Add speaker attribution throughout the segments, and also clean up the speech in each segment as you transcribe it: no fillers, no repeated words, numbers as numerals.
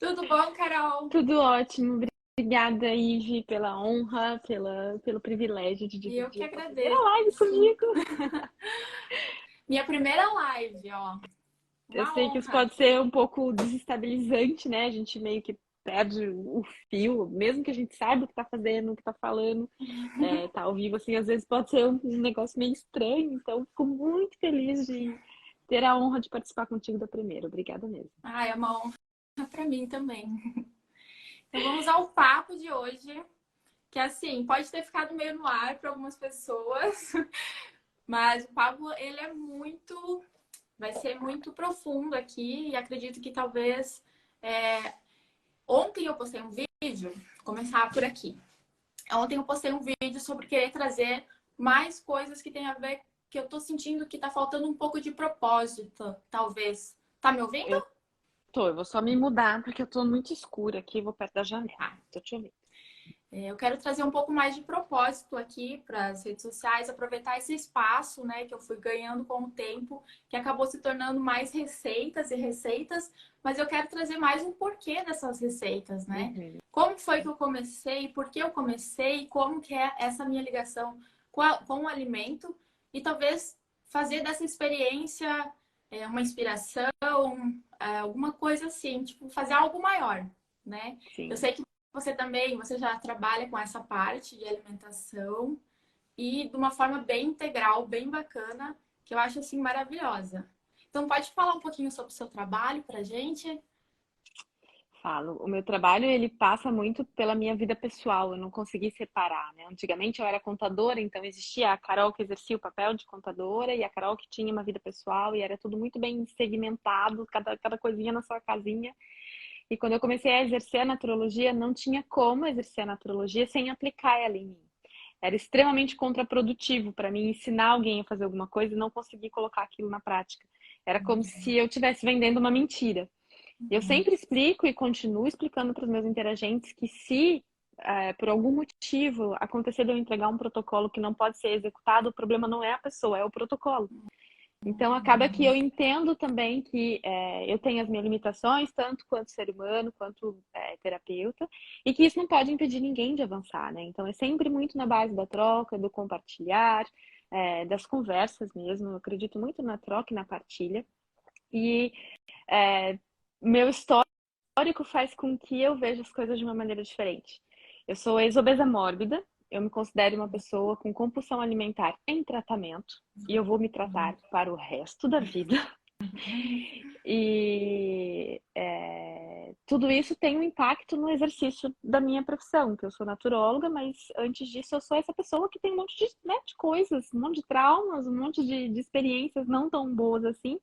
Speaker 1: Tudo bom, Carol?
Speaker 2: Tudo ótimo. Obrigada, Ive, pela honra, pelo privilégio de
Speaker 1: E eu que
Speaker 2: dividir essa primeira
Speaker 1: agradeço.
Speaker 2: live comigo.
Speaker 1: Minha primeira live, ó.
Speaker 2: Eu
Speaker 1: Uma
Speaker 2: sei que isso
Speaker 1: honra.
Speaker 2: pode ser um pouco desestabilizante, né? A gente meio que perde o fio, mesmo que a gente saiba o que tá fazendo, o que tá falando, tá ao vivo, assim, às vezes pode ser um negócio meio estranho. Então, fico muito feliz de ter a honra de participar contigo da primeira. Obrigada mesmo.
Speaker 1: Ah, é uma honra para mim também. Então vamos ao papo de hoje, que assim, pode ter ficado meio no ar para algumas pessoas, mas o papo ele é muito, vai ser muito profundo aqui e acredito que talvez ontem eu postei um vídeo, vou começar por aqui. Ontem eu postei um vídeo sobre querer trazer mais coisas que tem a ver, que eu tô sentindo que tá faltando um pouco de propósito, talvez. Tá me ouvindo?
Speaker 2: Eu vou só me mudar porque eu tô muito escura aqui, vou perto da janela.
Speaker 1: Tá.
Speaker 2: Tô te ouvindo.
Speaker 1: Eu quero trazer um pouco mais de propósito aqui para as redes sociais, aproveitar esse espaço, né, que eu fui ganhando com o tempo, que acabou se tornando mais receitas e receitas, mas eu quero trazer mais um porquê dessas receitas, né?
Speaker 2: Uhum.
Speaker 1: Como foi que eu comecei, por que eu comecei, como que é essa minha ligação com o alimento e talvez fazer dessa experiência uma inspiração, alguma coisa assim, tipo, fazer algo maior, né? Eu
Speaker 2: Sim.
Speaker 1: sei que você também, você já trabalha com essa parte de alimentação e de uma forma bem integral, bem bacana, que eu acho assim maravilhosa. Então pode falar um pouquinho sobre o seu trabalho pra gente?
Speaker 2: Falo. O meu trabalho, ele passa muito pela minha vida pessoal. Eu não consegui separar, né? Antigamente eu era contadora, então existia a Carol que exercia o papel de contadora e a Carol que tinha uma vida pessoal e era tudo muito bem segmentado, cada coisinha na sua casinha. E quando eu comecei a exercer a naturologia, não tinha como exercer a naturologia sem aplicar ela em mim. Era extremamente contraprodutivo para mim ensinar alguém a fazer alguma coisa e não conseguir colocar aquilo na prática. Era como se eu estivesse vendendo uma mentira. Eu sempre explico e continuo explicando para os meus interagentes que se por algum motivo acontecer de eu entregar um protocolo que não pode ser executado, o problema não é a pessoa, é o protocolo. Então acaba que eu entendo também que eu tenho as minhas limitações, tanto quanto ser humano, quanto terapeuta, e que isso não pode impedir ninguém de avançar, né? Então é sempre muito na base da troca, do compartilhar, das conversas mesmo. Eu acredito muito na troca e na partilha. E é, meu histórico faz com que eu veja as coisas de uma maneira diferente. Eu sou ex-obesa mórbida, eu me considero uma pessoa com compulsão alimentar em tratamento e eu vou me tratar para o resto da vida. E tudo isso tem um impacto no exercício da minha profissão, que eu sou naturóloga, mas antes disso eu sou essa pessoa que tem um monte né, de coisas, um monte de traumas, um monte de experiências não tão boas assim,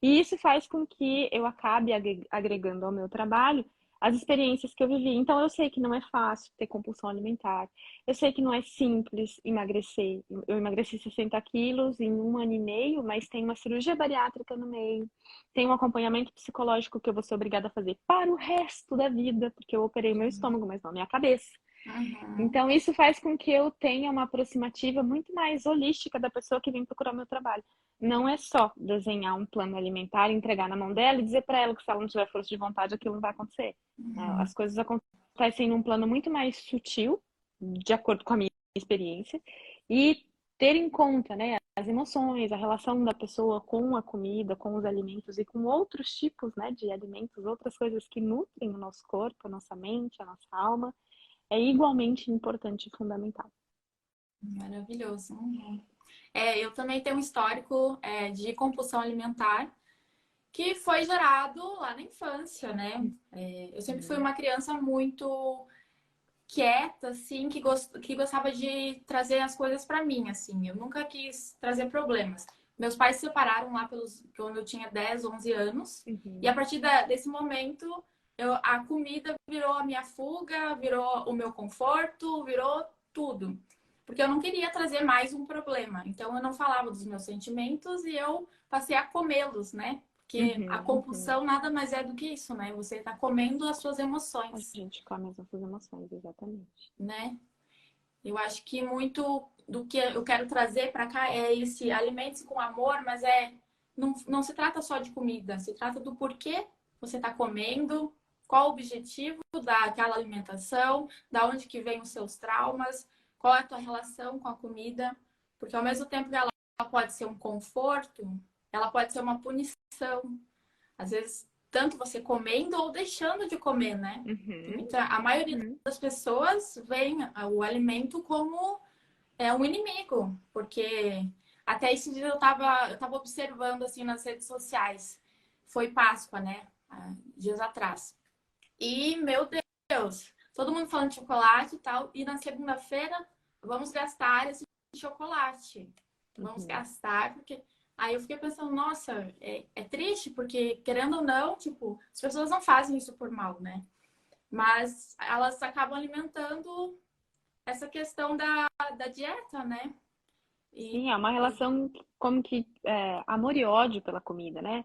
Speaker 2: e isso faz com que eu acabe agregando ao meu trabalho as experiências que eu vivi. Então, eu sei que não é fácil ter compulsão alimentar. Eu sei que não é simples emagrecer. Eu emagreci 60 quilos em 1 ano e meio, mas tem uma cirurgia bariátrica no meio. Tem um acompanhamento psicológico que eu vou ser obrigada a fazer para o resto da vida, porque eu operei o meu estômago, mas não a minha cabeça.
Speaker 1: Uhum.
Speaker 2: Então, isso faz com que eu tenha uma aproximativa muito mais holística da pessoa que vem procurar meu trabalho. Não é só desenhar um plano alimentar, entregar na mão dela e dizer para ela que se ela não tiver força de vontade, aquilo não vai acontecer. As coisas acontecem num plano muito mais sutil, de acordo com a minha experiência, e ter em conta, né, as emoções, a relação da pessoa com a comida, com os alimentos e com outros tipos, né, de alimentos, outras coisas que nutrem o nosso corpo, a nossa mente, a nossa alma é igualmente importante e fundamental.
Speaker 1: Maravilhoso. Uhum. Eu também tenho um histórico de compulsão alimentar que foi gerado lá na infância, né? Eu sempre fui uma criança muito quieta, assim, que gostava de trazer as coisas para mim, assim. Eu nunca quis trazer problemas. Meus pais se separaram lá quando eu tinha 10, 11 anos. E a
Speaker 2: Uhum.
Speaker 1: partir desse momento, a comida virou a minha fuga, virou o meu conforto, virou tudo. Porque eu não queria trazer mais um problema. Então, eu não falava dos meus sentimentos e eu passei a comê-los, né? Porque a
Speaker 2: Uhum.
Speaker 1: compulsão nada mais é do que isso, né? Você está comendo as suas
Speaker 2: A
Speaker 1: emoções,
Speaker 2: gente come as nossas emoções, exatamente.
Speaker 1: né? Eu acho que muito do que eu quero trazer para cá é esse alimentos com amor, mas não se trata só de comida, se trata do porquê você está comendo, qual o objetivo daquela alimentação, da onde que vem os seus traumas, qual é a tua relação com a comida, porque ao mesmo tempo que ela pode ser um conforto, ela pode ser uma punição. Às vezes, tanto você comendo ou deixando de comer, né?
Speaker 2: Uhum,
Speaker 1: A maioria
Speaker 2: uhum.
Speaker 1: das pessoas vê o alimento como um inimigo, porque até esse dia eu tava observando assim nas redes sociais. Foi Páscoa, né? Dias atrás. E, meu Deus, todo mundo falando de chocolate e tal. E na segunda-feira, vamos gastar esse chocolate. Vamos
Speaker 2: Uhum.
Speaker 1: gastar, porque. Aí eu fiquei pensando, nossa, é triste, porque querendo ou não, tipo, as pessoas não fazem isso por mal, né? Mas elas acabam alimentando essa questão da dieta, né? E,
Speaker 2: Sim, é uma relação como que amor e ódio pela comida, né?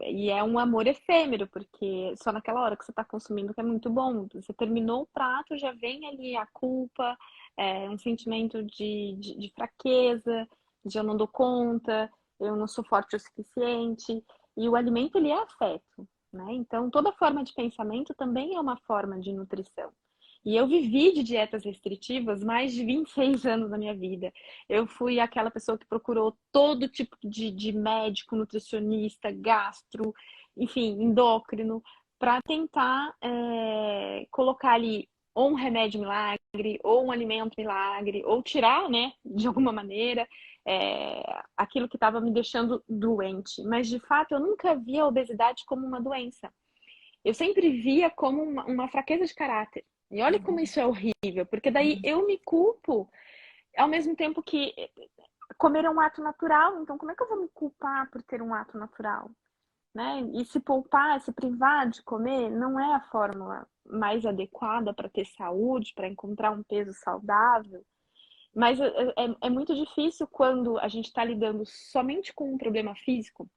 Speaker 2: E é um amor efêmero, porque só naquela hora que você está consumindo que é muito bom. Você terminou o prato, já vem ali a culpa, um sentimento de fraqueza, de eu não dou conta, eu não sou forte o suficiente. E o alimento, ele é afeto, né? Então, toda forma de pensamento também é uma forma de nutrição. E eu vivi de dietas restritivas mais de 26 anos da minha vida. Eu fui aquela pessoa que procurou todo tipo de médico, nutricionista, gastro, enfim, endócrino, para tentar colocar ali ou um remédio milagre, ou um alimento milagre, ou tirar, né, de alguma maneira, aquilo que estava me deixando doente. Mas, de fato, eu nunca vi a obesidade como uma doença. Eu sempre via como uma fraqueza de caráter. E olha como isso é horrível, porque daí eu me culpo ao mesmo tempo que comer é um ato natural, então como é que eu vou me culpar por ter um ato natural? Né? E se poupar, se privar de comer, não é a fórmula mais adequada para ter saúde, para encontrar um peso saudável. Mas é muito difícil quando a gente está lidando somente com um problema físico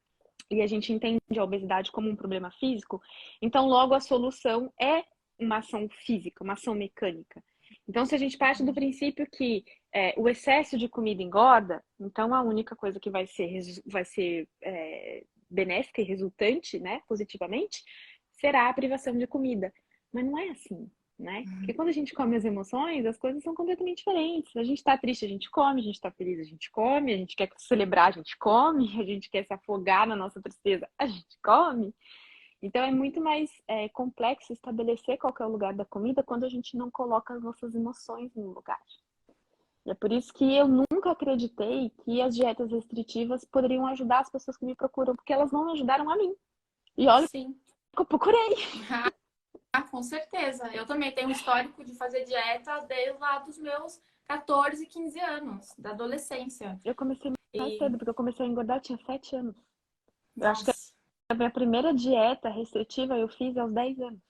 Speaker 2: e a gente entende a obesidade como um problema físico, então logo a solução é uma ação física, uma ação mecânica. Então, se a gente parte do princípio que o excesso de comida engorda, então a única coisa que vai ser benéfica e resultante, né, positivamente, será a privação de comida. Mas não é assim, né? Porque quando a gente come as emoções, as coisas são completamente diferentes. A gente está triste, a gente come, a gente está feliz, a gente come, a gente quer celebrar, a gente come, a gente quer se afogar na nossa tristeza, a gente come. Então é muito mais complexo estabelecer qual que é o lugar da comida quando a gente não coloca as nossas emoções no lugar. E é por isso que eu nunca acreditei que as dietas restritivas poderiam ajudar as pessoas que me procuram, porque elas não me ajudaram a mim. E olha
Speaker 1: sim.
Speaker 2: que eu procurei.
Speaker 1: Com certeza. Eu também tenho um histórico de fazer dieta desde lá dos meus 14, 15 anos, da adolescência.
Speaker 2: Eu comecei mais
Speaker 1: E,
Speaker 2: cedo, porque eu comecei a engordar, eu tinha 7 anos. Eu acho que
Speaker 1: nossa,
Speaker 2: a minha primeira dieta restritiva eu fiz aos 10 anos.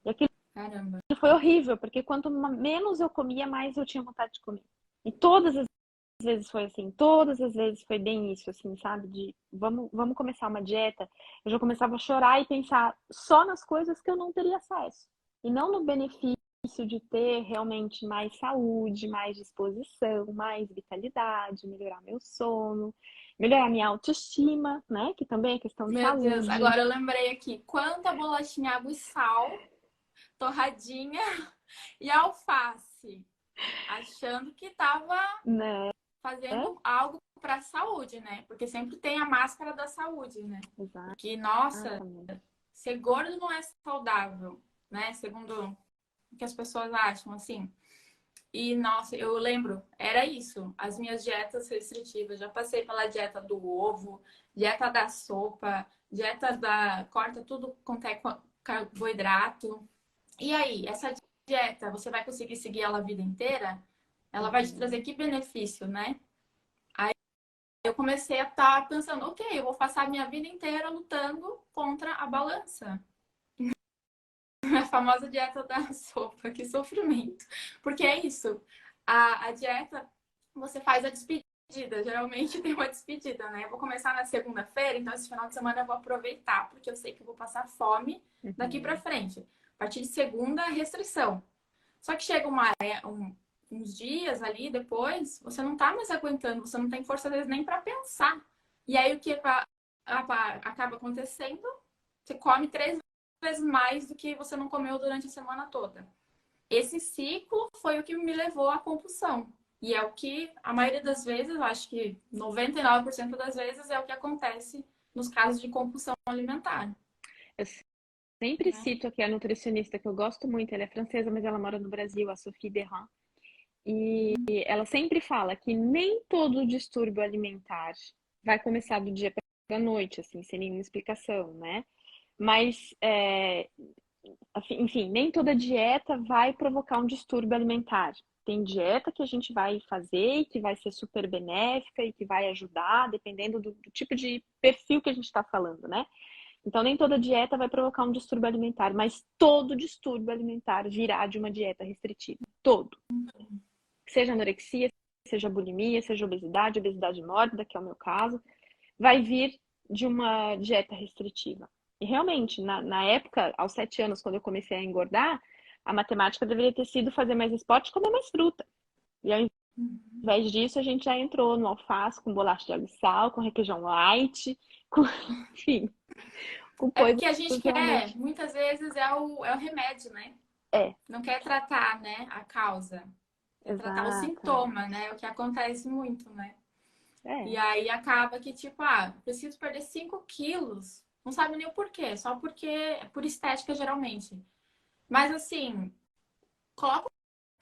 Speaker 2: E aquilo
Speaker 1: caramba.
Speaker 2: foi horrível, porque quanto menos eu comia, mais eu tinha vontade de comer. E todas as vezes foi assim, todas as vezes foi bem isso, assim, sabe? De vamos começar uma dieta. Eu já começava a chorar e pensar só nas coisas que eu não teria acesso. E não no benefício de ter realmente mais saúde, mais disposição, mais vitalidade, melhorar meu sono, melhorar minha autoestima, né? Que também é questão de
Speaker 1: Meu Deus,
Speaker 2: saúde,
Speaker 1: agora eu lembrei aqui, quanta bolachinha, água e sal, torradinha e alface, achando que tava
Speaker 2: né?
Speaker 1: fazendo algo para a saúde, né? Porque sempre tem a máscara da saúde, né? Porque, nossa,
Speaker 2: Exatamente.
Speaker 1: ser gordo não é saudável, né? Segundo o que as pessoas acham, assim. E, nossa, eu lembro, era isso, as minhas dietas restritivas. Já passei pela dieta do ovo, dieta da sopa, dieta da. Corta tudo quanto é carboidrato. E aí, essa dieta, você vai conseguir seguir ela a vida inteira? Ela vai te trazer
Speaker 2: Uhum.
Speaker 1: que benefício, né? Eu comecei a estar pensando, ok, eu vou passar a minha vida inteira lutando contra a balança. A famosa dieta da sopa, que sofrimento. Porque é isso, a dieta, você faz a despedida. Geralmente tem uma despedida, né? Eu vou começar na segunda-feira, então esse final de semana eu vou aproveitar, porque eu sei que eu vou passar fome daqui pra
Speaker 2: Uhum.
Speaker 1: frente. A partir de segunda, restrição. Só que chega uns dias ali depois, você não tá mais aguentando, você não tem força às vezes nem para pensar. E aí o que acaba acontecendo? Você come 3 vezes mais do que você não comeu durante a semana toda. Esse ciclo foi o que me levou à compulsão. E é o que, a maioria das vezes, eu acho que 99% das vezes, é o que acontece nos casos de compulsão alimentar.
Speaker 2: Eu sempre
Speaker 1: Né?
Speaker 2: cito aqui a nutricionista que eu gosto muito, ela é francesa, mas ela mora no Brasil, a Sophie Berrin. E ela sempre fala que nem todo distúrbio alimentar vai começar do dia para a noite, assim, sem nenhuma explicação, né? Mas, enfim, nem toda dieta vai provocar um distúrbio alimentar. Tem dieta que a gente vai fazer e que vai ser super benéfica e que vai ajudar, dependendo do tipo de perfil que a gente está falando, né? Então, nem toda dieta vai provocar um distúrbio alimentar, mas todo distúrbio alimentar virá de uma dieta restritiva. Todo. Seja anorexia, seja bulimia, seja obesidade, obesidade mórbida, que é o meu caso, vai vir de uma dieta restritiva. E realmente, na época, aos 7 anos, quando eu comecei a engordar, a matemática deveria ter sido fazer mais esporte e comer mais fruta. E ao invés disso, a gente já entrou no alface com bolacha de água e sal, com requeijão light, com, enfim, com
Speaker 1: É
Speaker 2: coisas
Speaker 1: porque a gente quer,
Speaker 2: realmente.
Speaker 1: muitas vezes, é o remédio, né?
Speaker 2: É,
Speaker 1: Não quer tratar, né, a causa. Quer tratar o sintoma,
Speaker 2: exatamente.
Speaker 1: né? O que acontece muito, né? E
Speaker 2: É,
Speaker 1: aí acaba que, tipo, preciso perder 5 quilos. Não sabe nem o porquê, só porque é por estética, geralmente. Mas, assim, coloca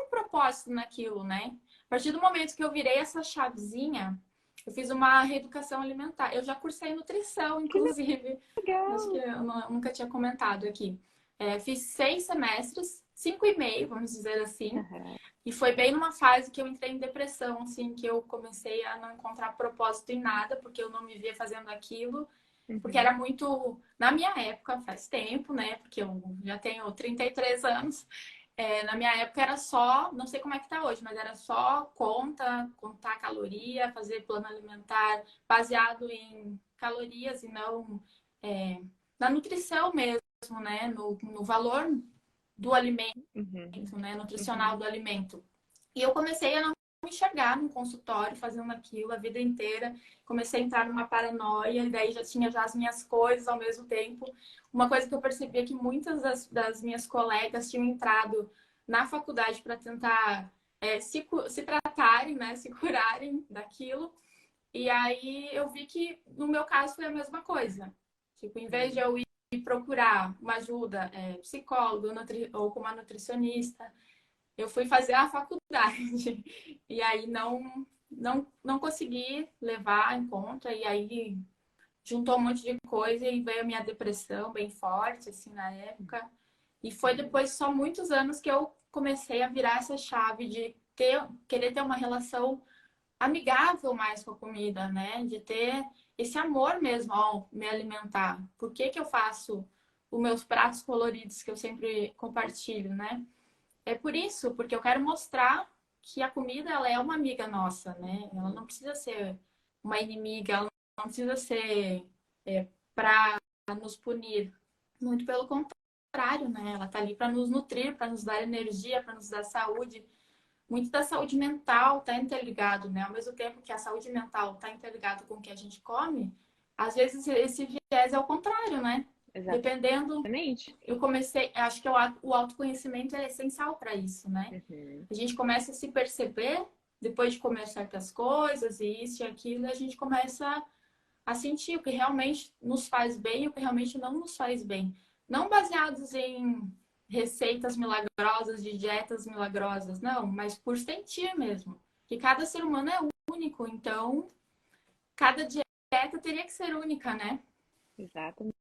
Speaker 1: um propósito naquilo, né? A partir do momento que eu virei essa chavezinha, eu fiz uma reeducação alimentar. Eu já cursei nutrição,
Speaker 2: que
Speaker 1: inclusive. Acho que
Speaker 2: legal.
Speaker 1: eu nunca tinha comentado aqui. Fiz 6 semestres, 5,5, vamos dizer assim.
Speaker 2: Uhum,
Speaker 1: E foi bem numa fase que eu entrei em depressão, assim, que eu comecei a não encontrar propósito em nada, porque eu não me via fazendo aquilo, porque
Speaker 2: uhum,
Speaker 1: era muito. Na minha época, faz tempo, né? Porque eu já tenho 33 anos. Na minha época era só, não sei como é que tá hoje, mas era só contar caloria, fazer plano alimentar baseado em calorias e não na nutrição mesmo, né? No valor do alimento,
Speaker 2: uhum,
Speaker 1: né? Nutricional
Speaker 2: uhum.
Speaker 1: do alimento. E eu comecei a não me enxergar no consultório fazendo aquilo a vida inteira. Comecei a entrar numa paranoia, e daí já tinha já as minhas coisas ao mesmo tempo. Uma coisa que eu percebi é que muitas das minhas colegas tinham entrado na faculdade para tentar se tratarem, né? Se curarem daquilo. E aí eu vi que no meu caso foi a mesma coisa. Tipo, em vez de eu ir procurar uma ajuda psicólogo ou com uma nutricionista, eu fui fazer a faculdade e aí não consegui levar em conta e aí juntou um monte de coisa e veio a minha depressão bem forte assim na época. E foi depois só muitos anos que eu comecei a virar essa chave de querer ter uma relação amigável mais com a comida, né? De ter esse amor mesmo ao me alimentar. Por que que eu faço os meus pratos coloridos que eu sempre compartilho, né? É por isso, porque eu quero mostrar que a comida ela é uma amiga nossa, né? Ela não precisa ser uma inimiga, ela não precisa ser para nos punir. Muito pelo contrário, né? Ela tá ali para nos nutrir, para nos dar energia, para nos dar saúde. Muito da saúde mental está interligado, né? Ao mesmo tempo que a saúde mental está interligado com o que a gente come, às vezes esse viés é o contrário, né? Dependendo,
Speaker 2: Exatamente.
Speaker 1: eu comecei, acho que o autoconhecimento é essencial para isso, né?
Speaker 2: Uhum,
Speaker 1: A gente começa a se perceber depois de comer certas coisas e isso e aquilo, a gente começa a sentir o que realmente nos faz bem e o que realmente não nos faz bem. Não baseados em receitas milagrosas, de dietas milagrosas, não, mas por sentir mesmo. Que cada ser humano é único, então cada dieta teria que ser única, né?
Speaker 2: exatamente.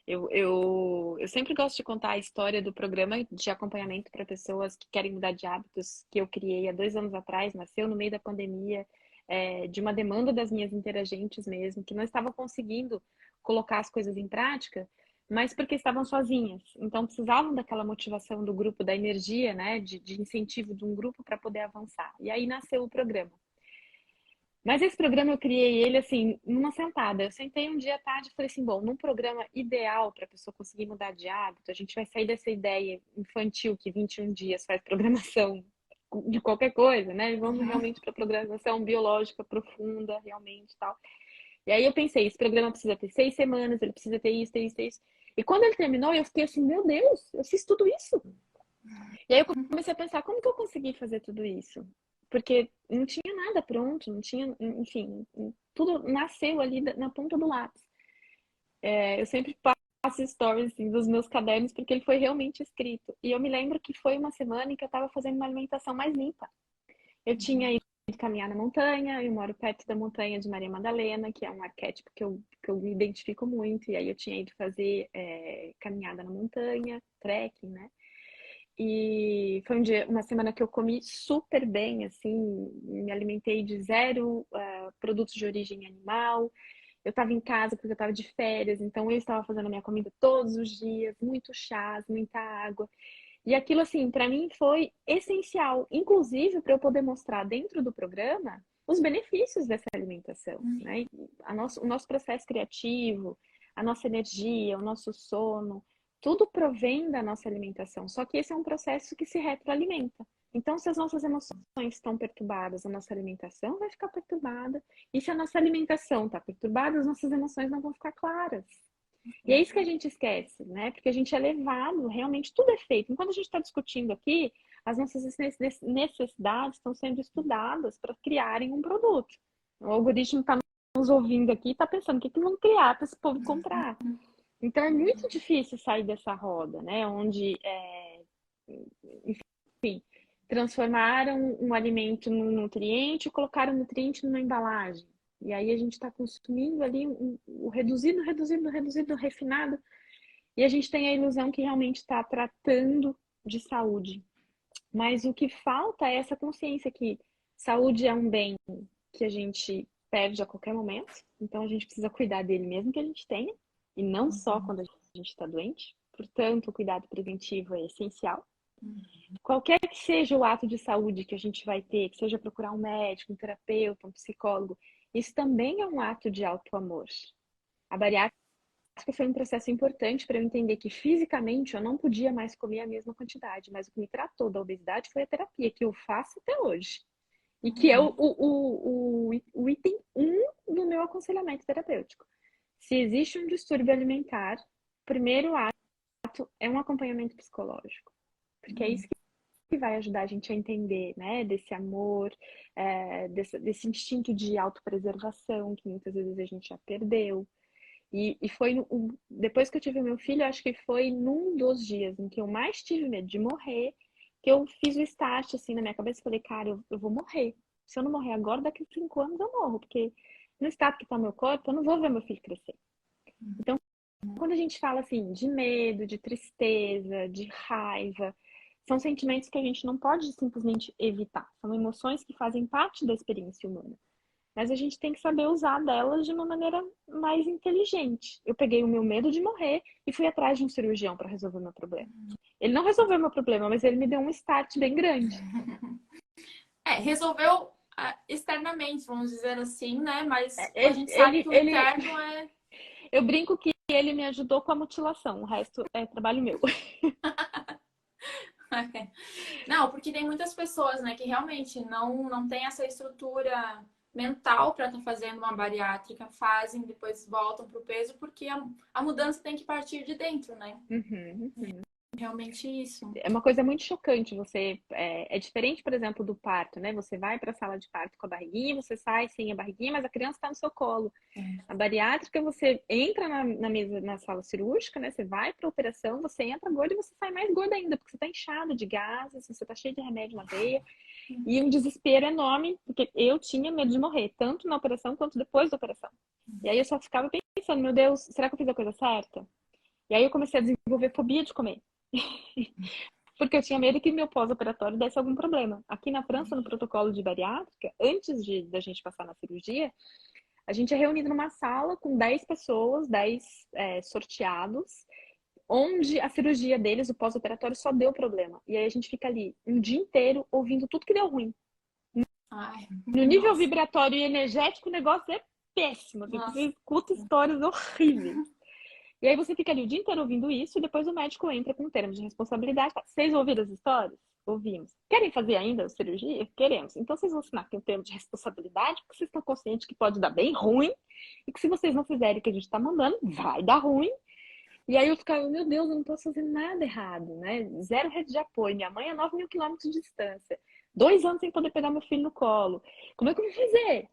Speaker 2: Eu sempre gosto de contar a história do programa de acompanhamento para pessoas que querem mudar de hábitos que eu criei há 2 anos atrás, nasceu no meio da pandemia, de uma demanda das minhas interagentes mesmo, que não estavam conseguindo colocar as coisas em prática, mas porque estavam sozinhas. Então precisavam daquela motivação do grupo, da energia, né, de incentivo de um grupo para poder avançar. E aí nasceu o programa. Mas esse programa eu criei ele assim, numa sentada. Eu sentei um dia à tarde e falei assim: bom, num programa ideal para a pessoa conseguir mudar de hábito, a gente vai sair dessa ideia infantil que 21 dias faz programação de qualquer coisa, né? E vamos
Speaker 1: Uhum.
Speaker 2: realmente para programação biológica profunda, realmente tal. E aí eu pensei: esse programa precisa ter 6 semanas, ele precisa ter isso, ter isso, ter isso. E quando ele terminou, eu fiquei assim, meu Deus, eu fiz tudo isso. E aí eu comecei a pensar, como que eu consegui fazer tudo isso? Porque não tinha nada pronto, não tinha, enfim, tudo nasceu ali na ponta do lápis. Eu sempre faço stories assim, dos meus cadernos, porque ele foi realmente escrito. E eu me lembro que foi uma semana em que eu estava fazendo uma alimentação mais limpa. Eu tinha ido caminhar na montanha, eu moro perto da montanha de Maria Madalena, que é um arquétipo que eu me identifico muito, e aí eu tinha ido fazer caminhada na montanha, trekking, né? E foi uma semana que eu comi super bem, assim, me alimentei de zero produtos de origem animal. Eu estava em casa porque eu estava de férias, então eu estava fazendo a minha comida todos os dias, muito chás, muita água. E aquilo, assim, para mim foi essencial, inclusive para eu poder mostrar dentro do programa os benefícios dessa alimentação, né? O nosso processo criativo, a nossa energia, o nosso sono, tudo provém da nossa alimentação. Só que esse é um processo que se retroalimenta. Então, se as nossas emoções estão perturbadas, a nossa alimentação vai ficar perturbada. E se a nossa alimentação está perturbada, as nossas emoções não vão ficar claras. E é isso que a gente esquece, né? Porque a gente é levado, realmente tudo é feito. Enquanto a gente está discutindo aqui, as nossas necessidades estão sendo estudadas para criarem um produto. O algoritmo está nos ouvindo aqui e está pensando o que vão criar para esse povo comprar. Então é muito difícil sair dessa roda, né? Onde, enfim, transformaram um alimento num nutriente e colocaram o nutriente numa embalagem. E aí a gente está consumindo ali o reduzido, reduzido, reduzido, refinado. E a gente tem a ilusão que realmente está tratando de saúde. Mas o que falta é essa consciência que saúde é um bem que a gente perde a qualquer momento. Então a gente precisa cuidar dele mesmo que a gente tenha. E não só quando a gente está doente. Portanto, o cuidado preventivo é essencial. Qualquer que seja o ato de saúde que a gente vai ter, que seja procurar um médico, um terapeuta, um psicólogo, isso também é um ato de auto-amor. A bariátrica foi um processo importante para eu entender que fisicamente eu não podia mais comer a mesma quantidade, mas o que me tratou da obesidade foi a terapia, que eu faço até hoje. E que é o item 1 do meu aconselhamento terapêutico. Se existe um distúrbio alimentar, o primeiro ato é um acompanhamento psicológico. Porque é isso que vai ajudar a gente a entender, né, desse amor, desse instinto de autopreservação que muitas vezes a gente já perdeu. E foi depois que eu tive meu filho, acho que foi num dos dias em que eu mais tive medo de morrer, que eu fiz o start assim na minha cabeça e falei, cara, eu vou morrer. Se eu não morrer agora, daqui a 5 anos eu morro, porque no estado que está meu corpo, eu não vou ver meu filho crescer. Então, quando a gente fala assim de medo, de tristeza, de raiva, são sentimentos que a gente não pode simplesmente evitar. São emoções que fazem parte da experiência humana. Mas a gente tem que saber usar delas de uma maneira mais inteligente. Eu peguei o meu medo de morrer e fui atrás de um cirurgião para resolver meu problema. Ele não resolveu meu problema, mas ele me deu um start bem grande.
Speaker 1: Resolveu externamente, vamos dizer assim, né? Mas a gente sabe que o interno é...
Speaker 2: Eu brinco que ele me ajudou com a mutilação, o resto é trabalho meu.
Speaker 1: Não, porque tem muitas pessoas, né, que realmente não tem essa estrutura mental para estar fazendo uma bariátrica, fazem, depois voltam pro peso, porque a mudança tem que partir de dentro, né? Realmente isso.
Speaker 2: É uma coisa muito chocante. É diferente, por exemplo, do parto, né? Você vai para a sala de parto com a barriguinha, você sai sem a barriguinha, mas a criança está no seu colo. A bariátrica, você entra na mesa, na sala cirúrgica, né? Você vai para a operação, você entra gorda e você sai mais gorda ainda, porque você está inchado de gases, você está cheio de remédio na veia. E um desespero enorme, porque eu tinha medo de morrer, tanto na operação quanto depois da operação. E aí eu só ficava pensando, meu Deus, será que eu fiz a coisa certa? E aí eu comecei a desenvolver fobia de comer. Porque eu tinha medo que meu pós-operatório desse algum problema. Aqui na França, no protocolo de bariátrica, antes da gente passar na cirurgia, a gente é reunido numa sala com 10 pessoas, 10 sorteados, onde a cirurgia deles, o pós-operatório, só deu problema. E aí a gente fica ali um dia inteiro ouvindo tudo que deu ruim. No nível vibratório e energético, o negócio é péssimo. Você escuta histórias horríveis. E aí você fica ali o dia inteiro ouvindo isso e depois o médico entra com termos de responsabilidade. Vocês ouviram as histórias? Ouvimos. Querem fazer ainda a cirurgia? Queremos. Então vocês vão assinar aqui um termo de responsabilidade, porque vocês estão conscientes que pode dar bem ruim e que se vocês não fizerem o que a gente está mandando, vai dar ruim. E aí eu ficava, meu Deus, eu não posso fazer nada errado, né? Zero rede de apoio. Minha mãe é 9.000 quilômetros de distância. 2 anos sem poder pegar meu filho no colo. Como é que eu vou fazer?
Speaker 1: Nossa.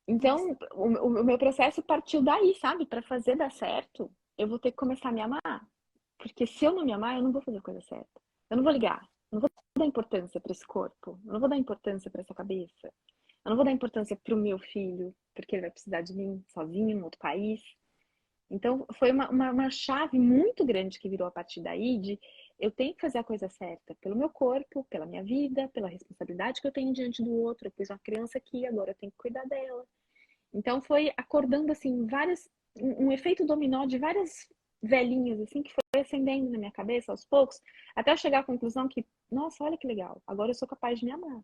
Speaker 2: Então, o meu processo partiu daí, sabe? Para fazer dar certo, eu vou ter que começar a me amar. Porque se eu não me amar, eu não vou fazer a coisa certa. Eu não vou ligar. Eu não vou dar importância para esse corpo. Eu não vou dar importância para essa cabeça. Eu não vou dar importância para o meu filho, porque ele vai precisar de mim sozinho, em outro país. Então, foi uma chave muito grande que virou a partir daí de eu tenho que fazer a coisa certa pelo meu corpo, pela minha vida, pela responsabilidade que eu tenho diante do outro. Eu pus uma criança aqui, agora eu tenho que cuidar dela. Então, foi acordando, assim, um efeito dominó de várias velhinhas, assim, que foi acendendo na minha cabeça aos poucos, até eu chegar à conclusão que, nossa, olha que legal, agora eu sou capaz de me amar.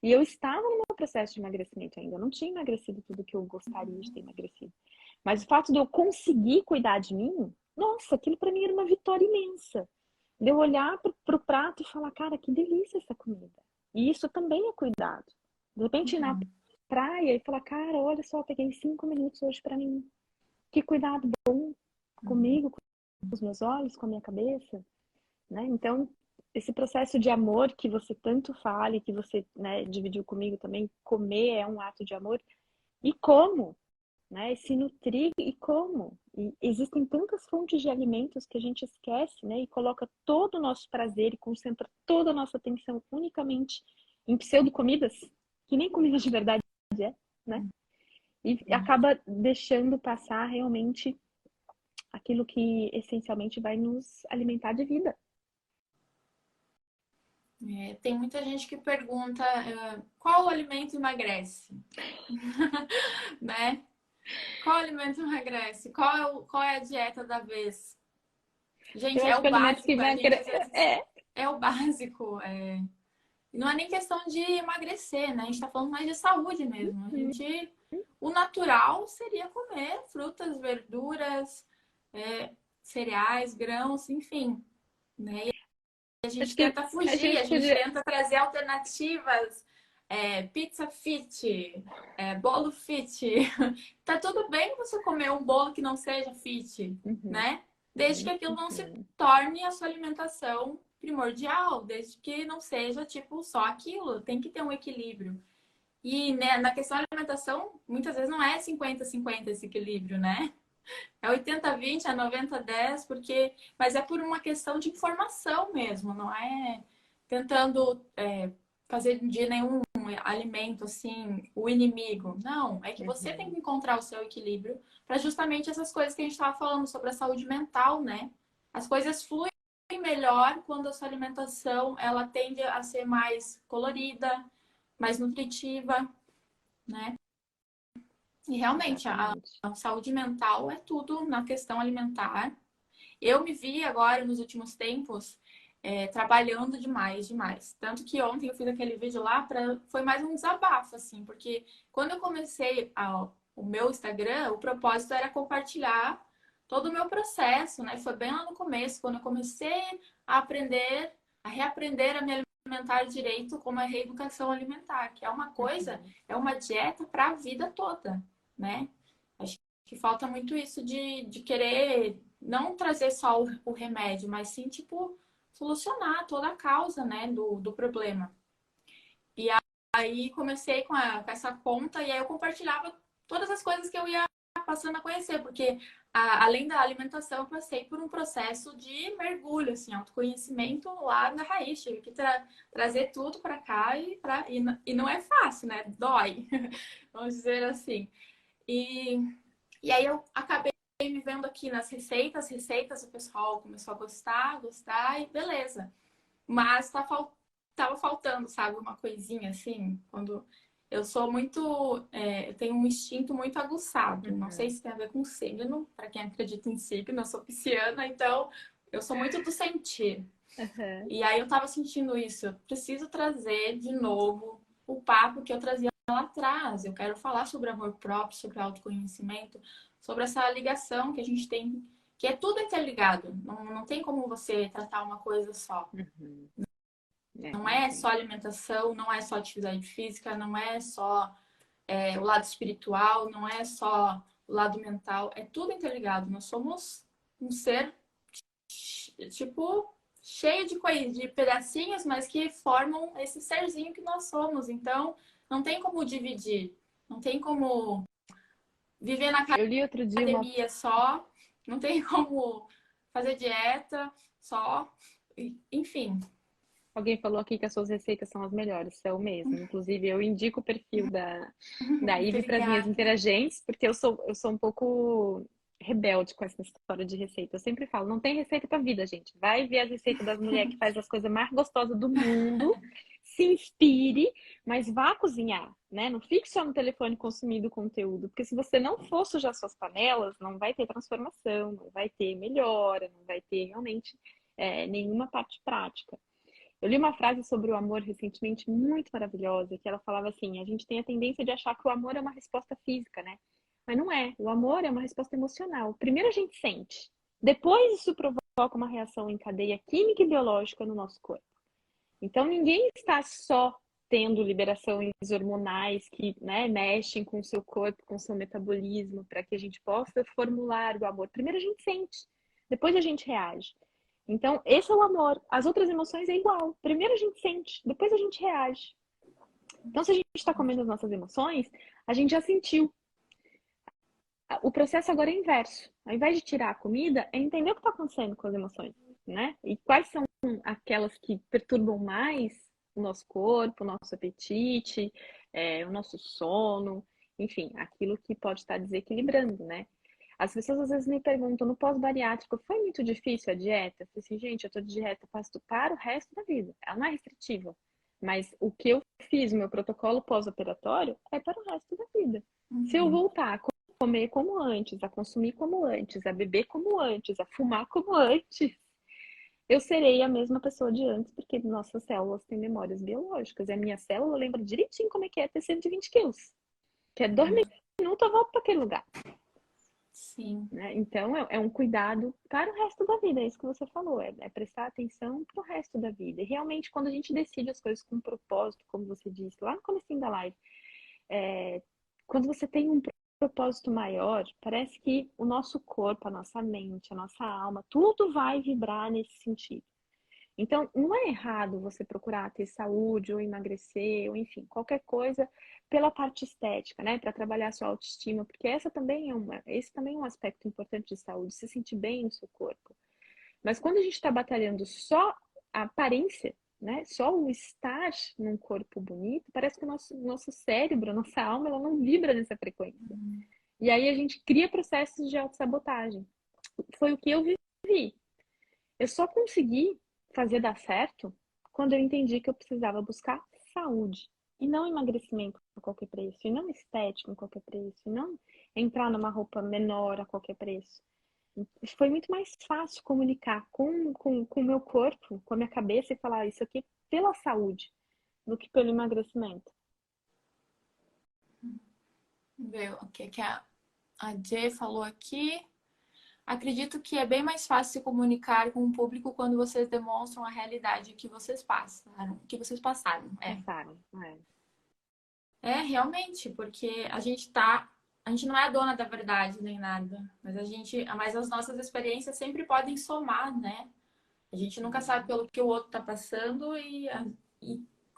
Speaker 2: E eu estava no meu processo de emagrecimento ainda, eu não tinha emagrecido tudo que eu gostaria de ter emagrecido. Mas o fato de eu conseguir cuidar de mim, nossa, aquilo para mim era uma vitória imensa. De eu olhar pro prato e falar, cara, que delícia essa comida. E isso também é cuidado. De repente, ir na
Speaker 1: Uhum.
Speaker 2: praia e falar, cara, olha só, peguei 5 minutos hoje para mim. Que cuidado bom
Speaker 1: Uhum.
Speaker 2: comigo, com os meus olhos, com a minha cabeça, né? Então, esse processo de amor que você tanto fala e que você, né, dividiu comigo também, comer é um ato de amor. E como? Né? Se nutrir e como? E existem tantas fontes de alimentos que a gente esquece, né? E coloca todo o nosso prazer e concentra toda a nossa atenção unicamente em pseudo-comidas, que nem comida de verdade é, né? E acaba deixando passar realmente aquilo que essencialmente vai nos alimentar de vida.
Speaker 1: É, tem muita gente que pergunta qual alimento emagrece, né? Qual alimento emagrece? Qual é a dieta da vez?
Speaker 2: Eu
Speaker 1: Gente, é
Speaker 2: acho
Speaker 1: o
Speaker 2: que o alimento que
Speaker 1: básico. A
Speaker 2: vai
Speaker 1: gente às vezes
Speaker 2: é.
Speaker 1: é o básico. Não é nem questão de emagrecer, né? A gente tá falando mais de saúde mesmo. O natural seria comer frutas, verduras, é, cereais, grãos, enfim, né? A
Speaker 2: Acho
Speaker 1: gente
Speaker 2: que
Speaker 1: tenta
Speaker 2: a
Speaker 1: fugir, a
Speaker 2: gente
Speaker 1: gente
Speaker 2: podia.
Speaker 1: tenta trazer alternativas, pizza fit, bolo fit. Tá tudo bem você comer um bolo que não seja fit,
Speaker 2: Uhum,
Speaker 1: né? Desde que
Speaker 2: uhum,
Speaker 1: aquilo não se
Speaker 2: uhum.
Speaker 1: torne a sua alimentação primordial, desde que não seja tipo só aquilo, tem que ter um equilíbrio. E né, na questão da alimentação, muitas vezes não é 50-50 esse equilíbrio, né? É 80-20, é 90-10, porque... Mas é por uma questão de informação mesmo, não é tentando fazer de nenhum alimento assim o inimigo. Não, é que você tem
Speaker 2: Uhum.
Speaker 1: que encontrar o seu equilíbrio para justamente essas coisas que a gente estava falando sobre a saúde mental, né? As coisas fluem melhor quando a sua alimentação ela tende a ser mais colorida, mais nutritiva, né? E realmente
Speaker 2: Exatamente.
Speaker 1: a saúde mental é tudo na questão alimentar. Eu me vi agora nos últimos tempos trabalhando demais, demais. Tanto que ontem eu fiz aquele vídeo lá foi mais um desabafo, assim, porque quando eu comecei o meu Instagram, o propósito era compartilhar todo o meu processo, né? Foi bem lá no começo, quando eu comecei a aprender, a reaprender a me alimentar direito, como a reeducação alimentar, que é uma coisa,
Speaker 2: Uhum.
Speaker 1: é uma dieta para a vida toda, né? Acho que falta muito isso de querer não trazer só o remédio, mas sim, tipo, solucionar toda a causa, né, do problema. E aí comecei com essa conta e aí eu compartilhava todas as coisas que eu ia passando a conhecer, porque além da alimentação, eu passei por um processo de mergulho, assim, autoconhecimento lá na raiz. Tive que trazer tudo para cá e não é fácil, né? Dói, vamos dizer assim. E, e aí eu acabei me vendo aqui nas receitas, o pessoal começou a gostar e beleza. Mas tava faltando, sabe, uma coisinha assim, quando eu sou muito, eu tenho um instinto muito aguçado. Não sei
Speaker 2: Uhum.
Speaker 1: se tem a ver com signo, para quem acredita em signo, eu sou pisciana, então eu sou muito do sentir.
Speaker 2: Uhum.
Speaker 1: E aí eu tava sentindo isso, eu preciso trazer de novo o papo que eu trazia lá atrás. Eu quero falar sobre amor próprio, sobre autoconhecimento, sobre essa ligação que a gente tem, que é tudo interligado. Não tem como você tratar uma coisa só.
Speaker 2: Uhum. É,
Speaker 1: Não
Speaker 2: não
Speaker 1: é
Speaker 2: tem.
Speaker 1: só alimentação, não é só atividade física, não é só o lado espiritual, não é só o lado mental, é tudo interligado. Nós somos um ser, tipo, cheio de coisas, de pedacinhos, mas que formam esse serzinho que nós somos. Então, não tem como dividir. Não tem como viver na
Speaker 2: Eu li outro dia uma.
Speaker 1: academia só. Não tem como fazer dieta só. Enfim.
Speaker 2: Alguém falou aqui que as suas receitas são as melhores, são mesmo. Inclusive, eu indico o perfil da Ive para as minhas
Speaker 1: Obrigada.
Speaker 2: interagentes, porque eu sou um pouco rebelde com essa história de receita. Eu sempre falo, não tem receita para vida, gente. Vai ver as receitas das mulheres que faz as coisas mais gostosas do mundo, se inspire, mas vá cozinhar, né? Não fique só no telefone consumindo conteúdo, porque se você não for sujar suas panelas, não vai ter transformação, não vai ter melhora, não vai ter realmente nenhuma parte prática. Eu li uma frase sobre o amor recentemente muito maravilhosa, que ela falava assim: a gente tem a tendência de achar que o amor é uma resposta física, né? Mas não é. O amor é uma resposta emocional. Primeiro a gente sente, depois isso provoca uma reação em cadeia química e biológica no nosso corpo. Então ninguém está só tendo liberações hormonais que, né, mexem com o seu corpo, com o seu metabolismo, para que a gente possa formular o amor. Primeiro a gente sente, depois a gente reage. Então, esse é o amor. As outras emoções é igual. Primeiro a gente sente, depois a gente reage. Então, se a gente está comendo as nossas emoções, a gente já sentiu. O processo agora é inverso. Ao invés de tirar a comida, é entender o que está acontecendo com as emoções, né? E quais são aquelas que perturbam mais o nosso corpo, o nosso apetite, o nosso sono, enfim, aquilo que pode estar desequilibrando, né? As pessoas às vezes me perguntam, no pós-bariátrico, foi muito difícil a dieta? Eu falei assim, gente, eu tô de dieta para o resto da vida. Ela não é restritiva. Mas o que eu fiz, o meu protocolo pós-operatório, é para o resto da vida. Se eu
Speaker 1: Uhum.
Speaker 2: voltar a comer como antes, a consumir como antes, a beber como antes, a fumar como antes, eu serei a mesma pessoa de antes, porque nossas células têm memórias biológicas. E a minha célula lembra direitinho como é que é ter 120 quilos. Que é 2 minutos, eu volto para aquele lugar.
Speaker 1: Sim.
Speaker 2: Né? Então, é um cuidado para o resto da vida, é isso que você falou, é prestar atenção para o resto da vida. E realmente, quando a gente decide as coisas com propósito, como você disse lá no começo da live, quando você tem um propósito maior, parece que o nosso corpo, a nossa mente, a nossa alma, tudo vai vibrar nesse sentido. Então, não é errado você procurar ter saúde ou emagrecer, ou enfim, qualquer coisa pela parte estética, né? Para trabalhar a sua autoestima, porque esse também é um aspecto importante de saúde, se sentir bem no seu corpo. Mas quando a gente está batalhando só a aparência, né? Só o estar num corpo bonito, parece que o nosso cérebro, a nossa alma, ela não vibra nessa frequência. E aí a gente cria processos de autossabotagem. Foi o que eu vivi. Eu só consegui fazer dar certo quando eu entendi que eu precisava buscar saúde e não emagrecimento a qualquer preço, e não estética a qualquer preço, e não entrar numa roupa menor a qualquer preço. Foi muito mais fácil comunicar com o meu corpo, com a minha cabeça e falar isso aqui pela saúde do que pelo emagrecimento.
Speaker 1: Ver o que a Jay falou aqui. Acredito que é bem mais fácil se comunicar com o público quando vocês demonstram a realidade que vocês passaram, que vocês passaram.
Speaker 2: Passaram. É.
Speaker 1: Realmente, porque a gente não é a dona da verdade nem nada, mas as nossas experiências sempre podem somar, né? A gente nunca sabe pelo que o outro tá passando e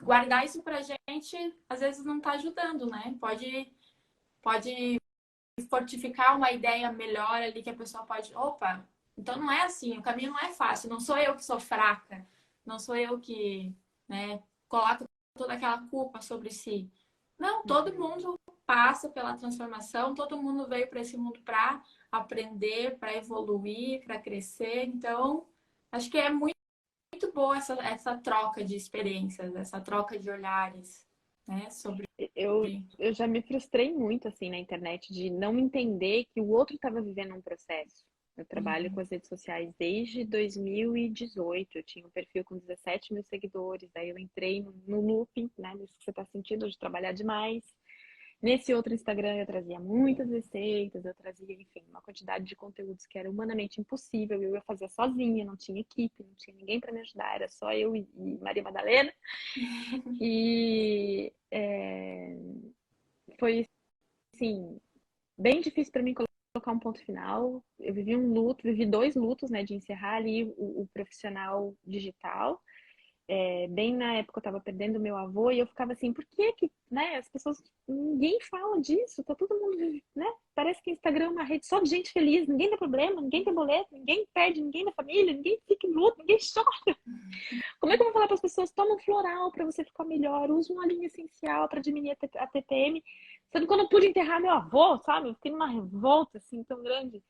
Speaker 1: guardar isso pra gente às vezes não tá ajudando, né? Pode fortificar uma ideia melhor ali que a pessoa pode, opa, então não é assim, o caminho não é fácil, não sou eu que sou fraca, não sou eu que, né, coloco toda aquela culpa sobre si. Não, todo
Speaker 2: Uhum.
Speaker 1: mundo passa pela transformação, todo mundo veio para esse mundo para aprender, para evoluir, para crescer. Então, acho que é muito boa essa troca de experiências, essa troca de olhares, né, sobre.
Speaker 2: Eu já me frustrei muito assim na internet de não entender que o outro estava vivendo um processo. Eu trabalho com
Speaker 1: Uhum.
Speaker 2: as redes sociais desde 2018. Eu tinha um perfil com 17 mil seguidores. Daí eu entrei no looping, né? Nisso que você está sentindo, de trabalhar demais. Nesse outro Instagram eu trazia muitas receitas, eu trazia, enfim, uma quantidade de conteúdos que era humanamente impossível. Eu ia fazer sozinha, não tinha equipe, não tinha ninguém para me ajudar, era só eu e Maria Madalena. E foi, assim, bem difícil para mim colocar um ponto final. Eu vivi um luto, vivi 2 lutos, né, de encerrar ali o profissional digital. Bem na época eu estava perdendo meu avô e eu ficava assim, por que que, né, as pessoas, ninguém fala disso, tá todo mundo, né, parece que o Instagram é uma rede só de gente feliz, ninguém tem problema, ninguém tem boleto, ninguém perde ninguém da família, ninguém fica em luto, ninguém chora. Como é que eu vou falar para as pessoas, toma um floral para você ficar melhor, usa um olhinho essencial para diminuir a TPM, sendo que eu não pude enterrar meu avô, sabe, eu fiquei numa revolta assim tão grande.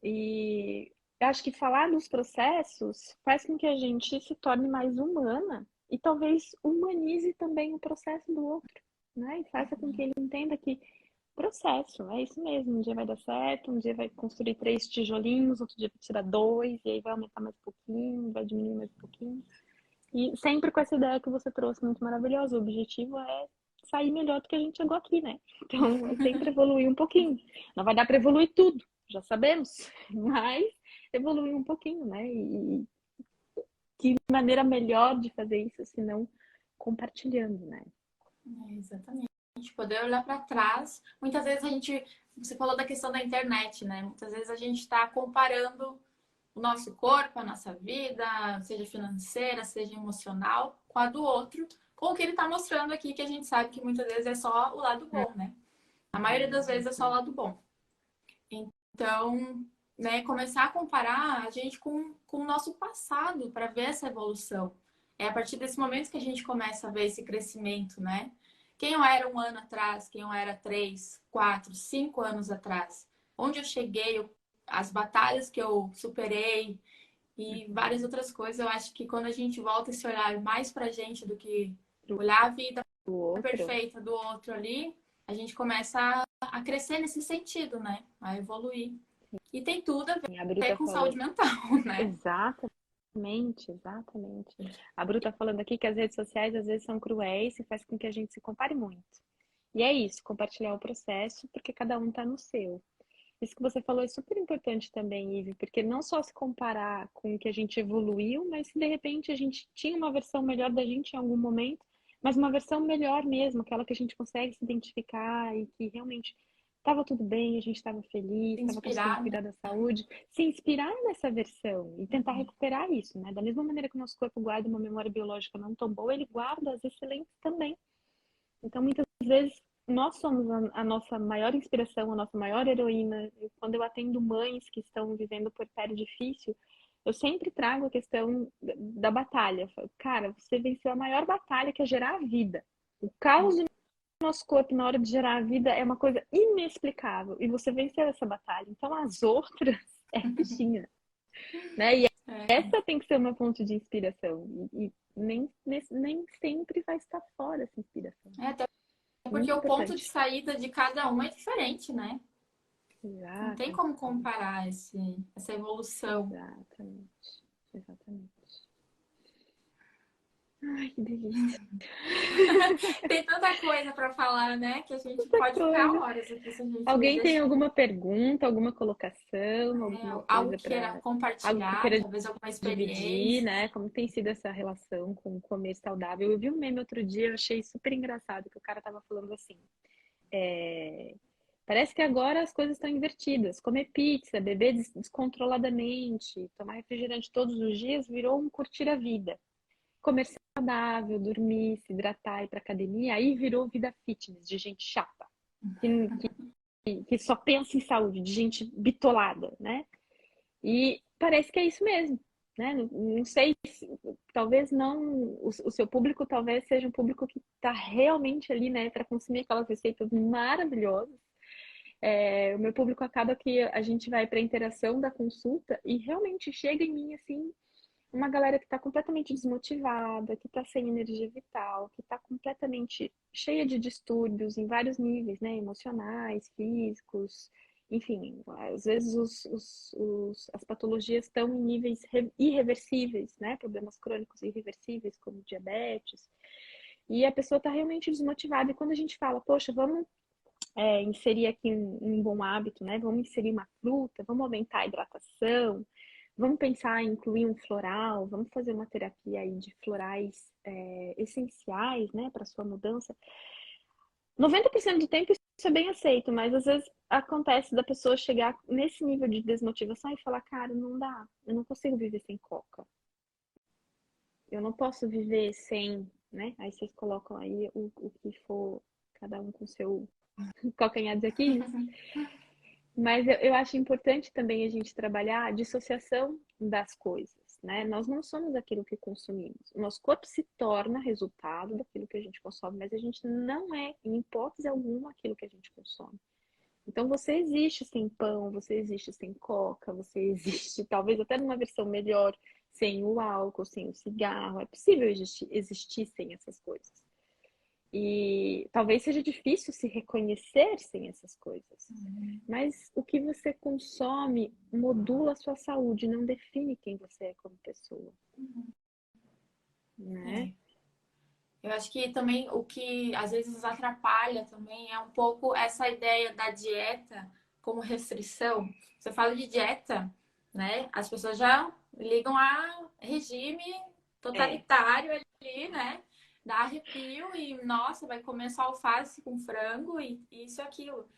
Speaker 2: E eu acho que falar dos processos faz com que a gente se torne mais humana e talvez humanize também o processo do outro, né? E faça com que ele entenda que processo, é isso mesmo. Um dia vai dar certo, um dia vai construir 3 tijolinhos, outro dia vai tirar 2, e aí vai aumentar mais um pouquinho, vai diminuir mais um pouquinho. E sempre com essa ideia que você trouxe, muito maravilhosa. O objetivo é sair melhor do que a gente chegou aqui, né? Então, é sempre evoluir um pouquinho. Não vai dar para evoluir tudo, já sabemos, mas evoluir um pouquinho, né? E que maneira melhor de fazer isso, se não compartilhando, né?
Speaker 1: Exatamente. Poder olhar para trás. Muitas vezes a gente, você falou da questão da internet, né? Muitas vezes a gente está comparando o nosso corpo, a nossa vida, seja financeira, seja emocional, com a do outro, com o que ele está mostrando aqui, que a gente sabe que muitas vezes é só o lado bom, né? A maioria das vezes é só o lado bom. Então, né, começar a comparar a gente com o nosso passado para ver essa evolução. É a partir desse momento que a gente começa a ver esse crescimento, né? Quem eu era um ano atrás, quem eu era 3, 4, 5 anos atrás, onde eu cheguei, as batalhas que eu superei e várias outras coisas. Eu acho que quando a gente volta esse olhar mais pra gente do que olhar a vida
Speaker 2: O outro.
Speaker 1: perfeita do outro ali, a gente começa a crescer nesse sentido, né? A evoluir. E tem tudo a
Speaker 2: A
Speaker 1: ver
Speaker 2: Bruta
Speaker 1: com
Speaker 2: falou.
Speaker 1: saúde mental, né?
Speaker 2: Exatamente, exatamente. A Bru tá falando aqui que as redes sociais às vezes são cruéis e faz com que a gente se compare muito. E é isso, compartilhar o processo, porque cada um tá no seu. Isso que você falou é super importante também, Ive, porque não só se comparar com o que a gente evoluiu, mas se de repente a gente tinha uma versão melhor da gente em algum momento, mas uma versão melhor mesmo, aquela que a gente consegue se identificar e que realmente estava tudo bem, a gente estava feliz,
Speaker 1: Se
Speaker 2: estava conseguindo
Speaker 1: inspirar, né?
Speaker 2: cuidar da saúde, se inspirar nessa versão e tentar recuperar isso, né? Da mesma maneira que o nosso corpo guarda uma memória biológica não tão boa, ele guarda as excelentes também. Então, muitas vezes, nós somos a nossa maior inspiração, a nossa maior heroína. Quando eu atendo mães que estão vivendo por puerpério difícil, eu sempre trago a questão da batalha. Eu falo, cara, você venceu a maior batalha, que é gerar a vida. O caos do nosso corpo na hora de gerar a vida é uma coisa inexplicável. E você venceu essa batalha. Então, as outras é fichinha, né? E
Speaker 1: É,
Speaker 2: essa tem que ser uma fonte de inspiração. E nem sempre vai estar fora essa inspiração.
Speaker 1: até porque
Speaker 2: Muito
Speaker 1: o ponto de
Speaker 2: importante.
Speaker 1: saída de cada um é diferente, né? Não tem
Speaker 2: Exato,
Speaker 1: como comparar essa evolução.
Speaker 2: exatamente, exatamente. Ai, que delícia.
Speaker 1: Tem tanta coisa para falar, né? Que a gente
Speaker 2: Muita
Speaker 1: pode ficar
Speaker 2: coisa.
Speaker 1: horas aqui se a gente
Speaker 2: Alguém tem
Speaker 1: deixar.
Speaker 2: alguma pergunta, alguma colocação, alguma
Speaker 1: Algo
Speaker 2: coisa
Speaker 1: queira
Speaker 2: para algo que
Speaker 1: compartilhar,
Speaker 2: queira
Speaker 1: talvez alguma
Speaker 2: dividir,
Speaker 1: experiência.
Speaker 2: né? Como tem sido essa relação com o comer saudável? Eu vi um meme outro dia, eu achei super engraçado, que o cara tava falando assim. é, Parece que agora as coisas estão invertidas. Comer pizza, beber descontroladamente, tomar refrigerante todos os dias virou um curtir a vida. Comer saudável, dormir, se hidratar, ir para academia, aí virou vida fitness de gente chata, que só pensa em saúde, de gente bitolada, né? E parece que é isso mesmo, né? Não sei, talvez não, o seu público talvez seja um público que está realmente ali, né, para consumir aquelas receitas maravilhosas. O meu público acaba que a gente vai para a interação da consulta e realmente chega em mim assim uma galera que está completamente desmotivada, que está sem energia vital, que está completamente cheia de distúrbios em vários níveis, né? Emocionais, físicos, enfim, às vezes as patologias estão em níveis irreversíveis, né? Problemas crônicos irreversíveis, como diabetes, e a pessoa está realmente desmotivada. E quando a gente fala, poxa, vamos inserir aqui um bom hábito, né? Vamos inserir uma fruta, vamos aumentar a hidratação, vamos pensar em incluir um floral, vamos fazer uma terapia aí de florais essenciais, né, para sua mudança. 90% do tempo é bem aceito, mas às vezes acontece da pessoa chegar nesse nível de desmotivação e falar, cara, não dá, eu não consigo viver sem coca. Eu não posso viver sem, né? Aí vocês colocam aí o que for, cada um com seu calcanhar de Aquiles. Mas eu acho importante também a gente trabalhar a dissociação das coisas, né? Nós não somos aquilo que consumimos. O nosso corpo se torna resultado daquilo que a gente consome, mas a gente não é, em hipótese alguma, aquilo que a gente consome. Então você existe sem pão, você existe sem coca, você existe talvez até numa versão melhor, sem o álcool, sem o cigarro. É possível existir sem essas coisas. E talvez seja difícil se reconhecer sem essas coisas. Mas o que você consome modula a sua saúde, não define quem você é como pessoa, né?
Speaker 1: É. Eu acho que também o que às vezes atrapalha também é um pouco essa ideia da dieta como restrição. Você fala de dieta, né? As pessoas já ligam a regime
Speaker 2: É.
Speaker 1: totalitário ali, né? Dá arrepio e, nossa, vai comer só alface com frango e isso e aquilo.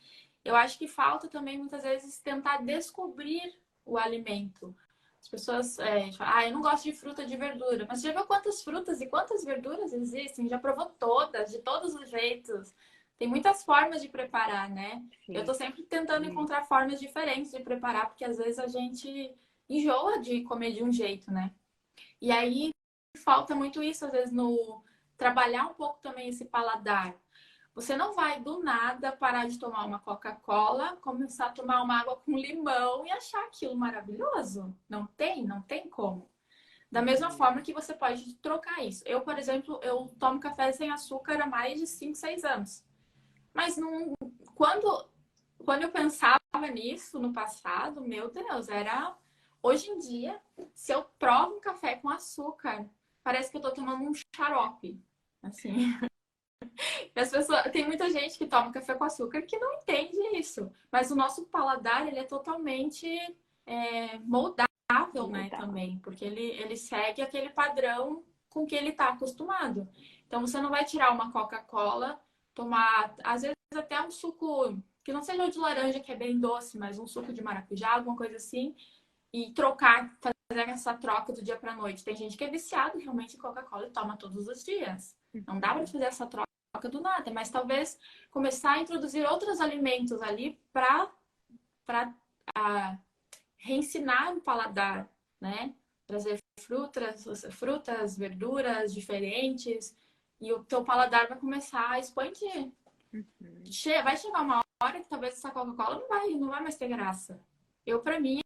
Speaker 1: Eu acho que falta também muitas vezes tentar descobrir o alimento. As pessoas falam, eu não gosto de fruta e de verdura. Mas você já viu quantas frutas e quantas verduras existem? Já provou todas, de todos os jeitos. Tem muitas formas de preparar, né? Eu tô
Speaker 2: Sim.
Speaker 1: sempre tentando encontrar formas diferentes de preparar, porque às vezes a gente enjoa de comer de um jeito, né? E aí falta muito isso, às vezes, no trabalhar um pouco também esse paladar. Você não vai do nada parar de tomar uma Coca-Cola, começar a tomar uma água com limão e achar aquilo maravilhoso. Não tem como. Da mesma
Speaker 2: Uhum.
Speaker 1: forma que você pode trocar isso. Eu, por exemplo, eu tomo café sem açúcar há mais de 5, 6 anos. Mas não, quando, quando eu pensava nisso no passado, meu Deus, era. Hoje em dia, se eu provo um café com açúcar, parece que eu tô tomando um xarope. Assim. E as pessoas, tem muita gente que toma café com açúcar que não entende isso. Mas o nosso paladar, ele é totalmente moldável, né,
Speaker 2: Mudar.
Speaker 1: também. Porque ele segue aquele padrão com que ele está acostumado. Então, você não vai tirar uma Coca-Cola, tomar, às vezes, até um suco que não seja de laranja, que é bem doce, mas um suco de maracujá, alguma coisa assim, e trocar, fazer essa troca do dia para noite. Tem gente que é viciado realmente em Coca-Cola e toma todos os dias. Não dá para
Speaker 2: Uhum.
Speaker 1: fazer essa troca do nada, mas talvez começar a introduzir outros alimentos ali para reensinar o paladar, né? Trazer frutas, verduras diferentes e o teu paladar vai começar a expandir.
Speaker 2: Uhum.
Speaker 1: Vai chegar uma hora que talvez essa Coca-Cola não vai mais ter graça. Eu, para mim,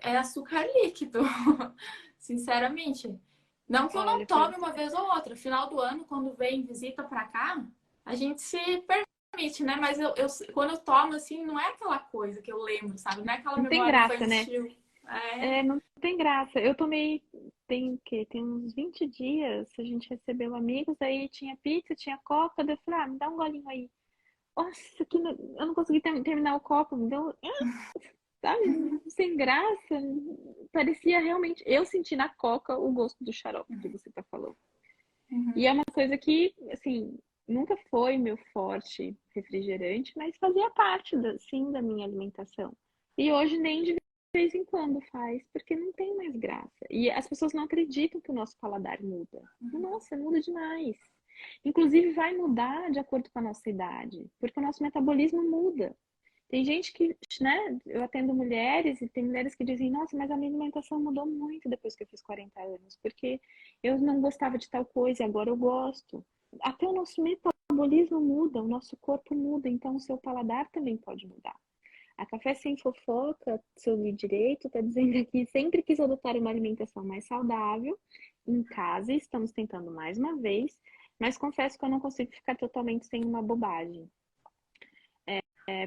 Speaker 1: é açúcar líquido, sinceramente. Não que eu não
Speaker 2: Olha,
Speaker 1: tome uma vez ou outra. Final do ano, quando vem visita pra cá, a gente se permite, né? Mas quando eu tomo, assim, não é aquela coisa que eu lembro, sabe? Não é aquela
Speaker 2: não tem
Speaker 1: memória
Speaker 2: graça, né?
Speaker 1: infantil. É.
Speaker 2: É, não tem graça. Eu tomei, tem o quê? Tem uns 20 dias, a gente recebeu amigos, aí tinha pizza, tinha coca, daí eu falei, me dá um golinho aí. Nossa, eu não consegui terminar o copo, me deu, sabe, sem graça. Parecia realmente, eu senti na coca o gosto do xarope que você tá falando. E é
Speaker 1: Uhum.
Speaker 2: uma coisa que, assim, nunca foi meu forte refrigerante, mas fazia parte, sim, da minha alimentação. E hoje nem de vez em quando faz, porque não tem mais graça. E as pessoas não acreditam que o nosso paladar muda. Nossa, muda demais. Inclusive, vai mudar de acordo com a nossa idade, porque o nosso metabolismo muda. Tem gente que, né, eu atendo mulheres e tem mulheres que dizem, nossa, mas a minha alimentação mudou muito depois que eu fiz 40 anos, porque eu não gostava de tal coisa e agora eu gosto. Até o nosso metabolismo muda, o nosso corpo muda, então o seu paladar também pode mudar. A Café Sem Fofoca, se eu li direito, está dizendo aqui, sempre quis adotar uma alimentação mais saudável em casa, e estamos tentando mais uma vez, mas confesso que eu não consigo ficar totalmente sem uma bobagem.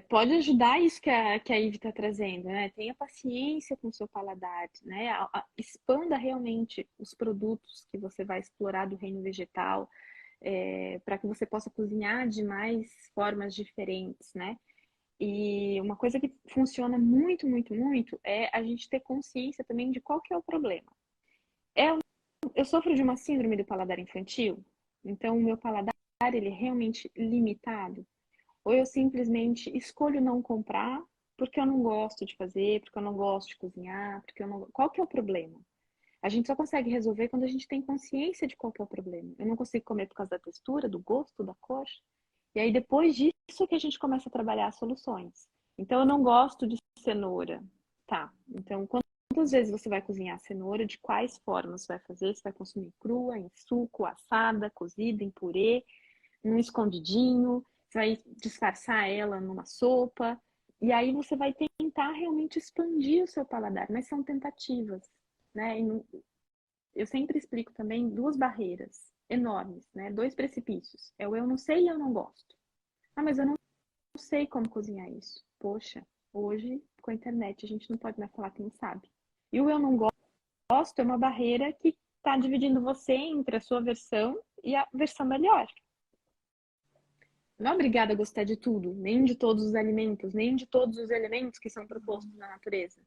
Speaker 2: Pode ajudar isso que a Ivy está trazendo, né? Tenha paciência com o seu paladar, né? Expanda realmente os produtos que você vai explorar do reino vegetal, para que você possa cozinhar de mais formas diferentes, né? E uma coisa que funciona muito, muito, muito é a gente ter consciência também de qual que é o problema. Eu sofro de uma síndrome do paladar infantil, então o meu paladar ele é realmente limitado. ou eu simplesmente escolho não comprar porque eu não gosto de fazer, porque eu não gosto de cozinhar, porque eu não... Qual que é o problema? A gente só consegue resolver quando a gente tem consciência de qual que é o problema. Eu não consigo comer por causa da textura, do gosto, da cor. E aí depois disso que a gente começa a trabalhar as soluções. Então eu não gosto de cenoura. Tá. Então quantas vezes você vai cozinhar a cenoura? De quais formas você vai fazer? Você vai consumir crua, em suco, assada, cozida, em purê, num escondidinho, você vai disfarçar ela numa sopa, e aí você vai tentar realmente expandir o seu paladar, mas são tentativas, né? Eu sempre explico também duas barreiras enormes, né? Dois precipícios. É o eu não sei e eu não gosto. Ah, mas eu não sei como cozinhar isso. Poxa, hoje com a internet a gente não pode mais falar quem sabe. E o eu não gosto é uma barreira que está dividindo você entre a sua versão e a versão melhor. Não é obrigada a gostar de tudo, nem de todos os alimentos, nem de todos os elementos que são propostos na natureza.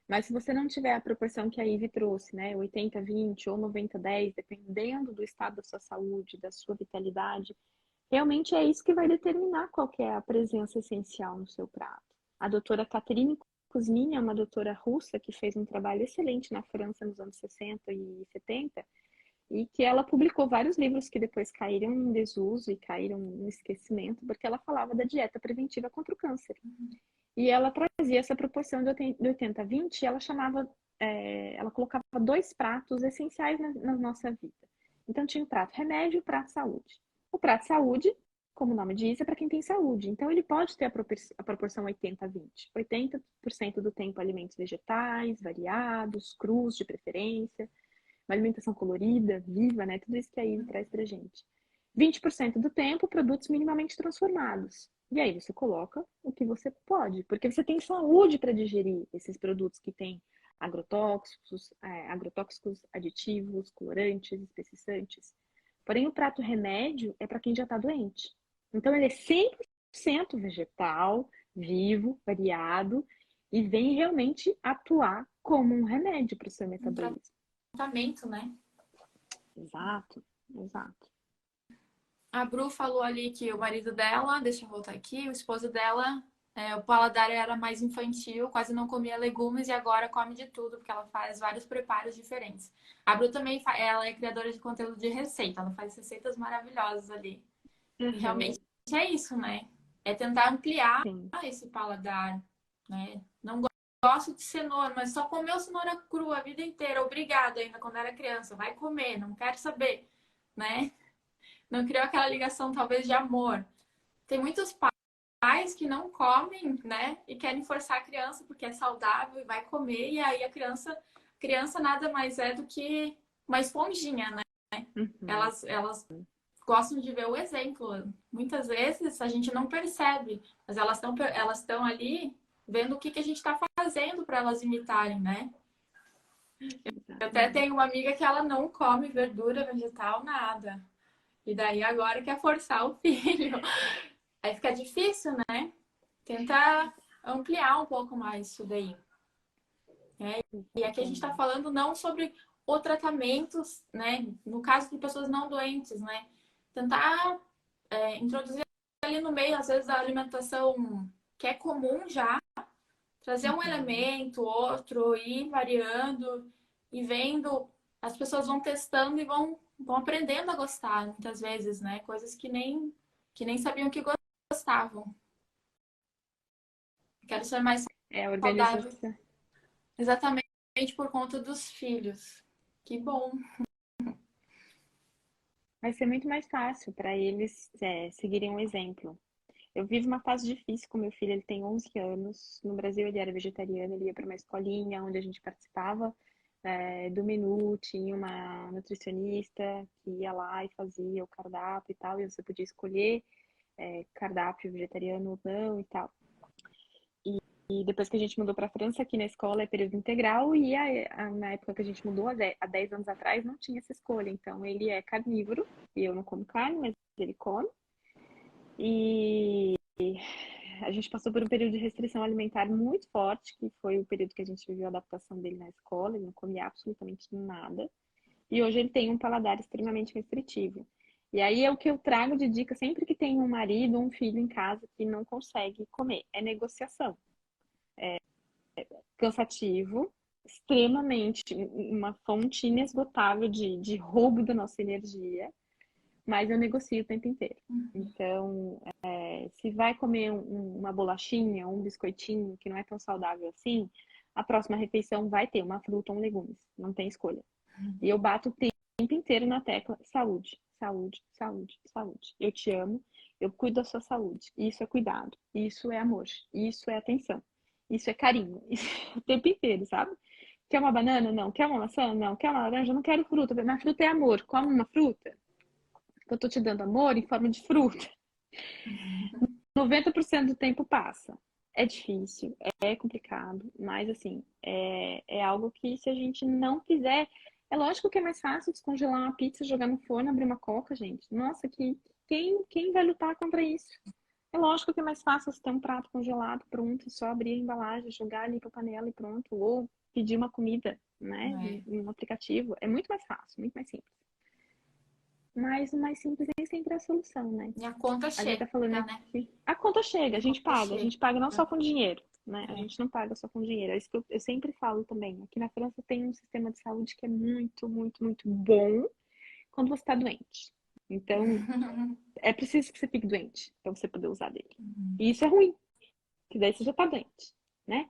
Speaker 2: Mas se você não tiver a proporção que a Ivy trouxe, né, 80-20 ou 90-10, dependendo do estado da sua saúde, da sua vitalidade, realmente é isso que vai determinar qual que é a presença essencial no seu prato. A doutora Catherine Kuzmin é uma doutora russa que fez um trabalho excelente na França nos anos 60 e 70, e que ela publicou vários livros que depois caíram em desuso e caíram no esquecimento, porque ela falava da dieta preventiva contra o câncer. E ela trazia essa proporção de 80-20, e ela chamava, ela colocava dois pratos essenciais na nossa vida. Então tinha o prato remédio e o prato saúde. O prato saúde, como o nome diz, é para quem tem saúde. Então ele pode ter a proporção 80-20. 80% do tempo alimentos vegetais, variados, crus de preferência, uma alimentação colorida, viva, né? Tudo isso que a Ivy traz pra gente. 20% do tempo, produtos minimamente transformados. E aí você coloca o que você pode, porque você tem saúde para digerir esses produtos que têm agrotóxicos, aditivos, colorantes, especificantes. Porém, o prato remédio é para quem já está doente. Então, ele é 100% vegetal, vivo, variado, e vem realmente atuar como um remédio para o seu
Speaker 1: Um
Speaker 2: metabolismo.
Speaker 1: tratamento, né?
Speaker 2: Exato, exato.
Speaker 1: A Bru falou ali que o marido dela, deixa eu voltar aqui, o esposo dela, o paladar era mais infantil, quase não comia legumes e agora come de tudo, porque ela faz vários preparos diferentes. A Bru também, ela é criadora de conteúdo de receita, ela faz receitas maravilhosas ali. E
Speaker 2: Uhum.
Speaker 1: realmente é isso, né? É tentar ampliar
Speaker 2: Sim,
Speaker 1: esse paladar, né? Não gosto de cenoura, mas só comeu cenoura crua a vida inteira, obrigada ainda quando era criança, vai comer, não quero saber, né? Não criou aquela ligação talvez de amor. Tem muitos pais que não comem, né? E querem forçar a criança porque é saudável e vai comer, e aí a criança nada mais é do que uma esponjinha, né?
Speaker 2: uhum.
Speaker 1: Elas gostam de ver o exemplo. Muitas vezes a gente não percebe, mas elas estão ali vendo o que a gente está fazendo para elas imitarem, né? Eu até
Speaker 2: Exatamente.
Speaker 1: tenho uma amiga que ela não come verdura, vegetal, nada. E daí agora quer forçar o filho. Aí fica difícil, né? Tenta ampliar um pouco mais isso daí. Né? E aqui a gente está
Speaker 2: Exatamente.
Speaker 1: falando não sobre o tratamento, né? No caso de pessoas não doentes, né? Tentar introduzir ali no meio, às vezes, a alimentação que é comum já, trazer um
Speaker 2: Uhum.
Speaker 1: elemento, outro, ir variando e vendo. As pessoas vão testando e vão aprendendo a gostar, muitas vezes, né? Coisas que nem sabiam que gostavam. Quero ser mais
Speaker 2: É, a
Speaker 1: saudável,
Speaker 2: organização.
Speaker 1: exatamente por conta dos filhos. Que bom.
Speaker 2: Vai ser muito mais fácil para eles seguirem um exemplo. Eu vivo uma fase difícil com meu filho, ele tem 11 anos. No Brasil ele era vegetariano, ele ia para uma escolinha onde a gente participava do menu, tinha uma nutricionista que ia lá e fazia o cardápio e tal, e você podia escolher cardápio vegetariano ou não e tal. E depois que a gente mudou para a França, aqui na escola é período integral, e na época que a gente mudou, há 10 anos atrás, não tinha essa escolha. Então, ele é carnívoro, e eu não como carne, mas ele come. E a gente passou por um período de restrição alimentar muito forte, que foi o período que a gente viveu a adaptação dele na escola, ele não comia absolutamente nada. E hoje ele tem um paladar extremamente restritivo. E aí é o que eu trago de dica sempre que tem um marido ou um filho em casa que não consegue comer. É negociação. Cansativo, extremamente, uma fonte inesgotável de roubo da nossa energia, mas eu negocio o tempo inteiro. Então, se vai comer uma bolachinha, um biscoitinho que não é tão saudável assim, a próxima refeição vai ter uma fruta ou um legumes, não tem escolha. E eu bato o tempo inteiro na tecla saúde, saúde, saúde, saúde. Eu te amo, eu cuido da sua saúde. Isso é cuidado, isso é amor, isso é atenção, isso é carinho, isso é o tempo inteiro, sabe? Quer uma banana? Não. Quer uma maçã? Não. Quer uma laranja? Não quero fruta. Minha fruta é amor. Come uma fruta. Eu tô te dando amor em forma de fruta. 90% do tempo passa. É difícil, é complicado, mas assim, é algo que se a gente não fizer. É lógico que é mais fácil descongelar uma pizza, jogar no forno, abrir uma coca, gente. Nossa, quem vai lutar contra isso? É lógico que é mais fácil você ter um prato congelado pronto, e só abrir a embalagem, jogar ali pra panela e pronto. Ou pedir uma comida, né? Um aplicativo. É muito mais fácil, muito mais simples. Mas o mais simples nem sempre é a solução, né?
Speaker 1: E a conta
Speaker 2: A gente
Speaker 1: chega,
Speaker 2: tá falando
Speaker 1: né?
Speaker 2: aqui. A conta chega,
Speaker 1: A conta
Speaker 2: a
Speaker 1: chega.
Speaker 2: gente paga não só com dinheiro, né? A
Speaker 1: É.
Speaker 2: gente não paga só com dinheiro. É isso que eu sempre falo também. Aqui na França tem um sistema de saúde que é muito, muito, muito bom quando você está doente. Então, é preciso que você fique doente para você poder usar dele. E isso é ruim, que daí você já tá doente, né?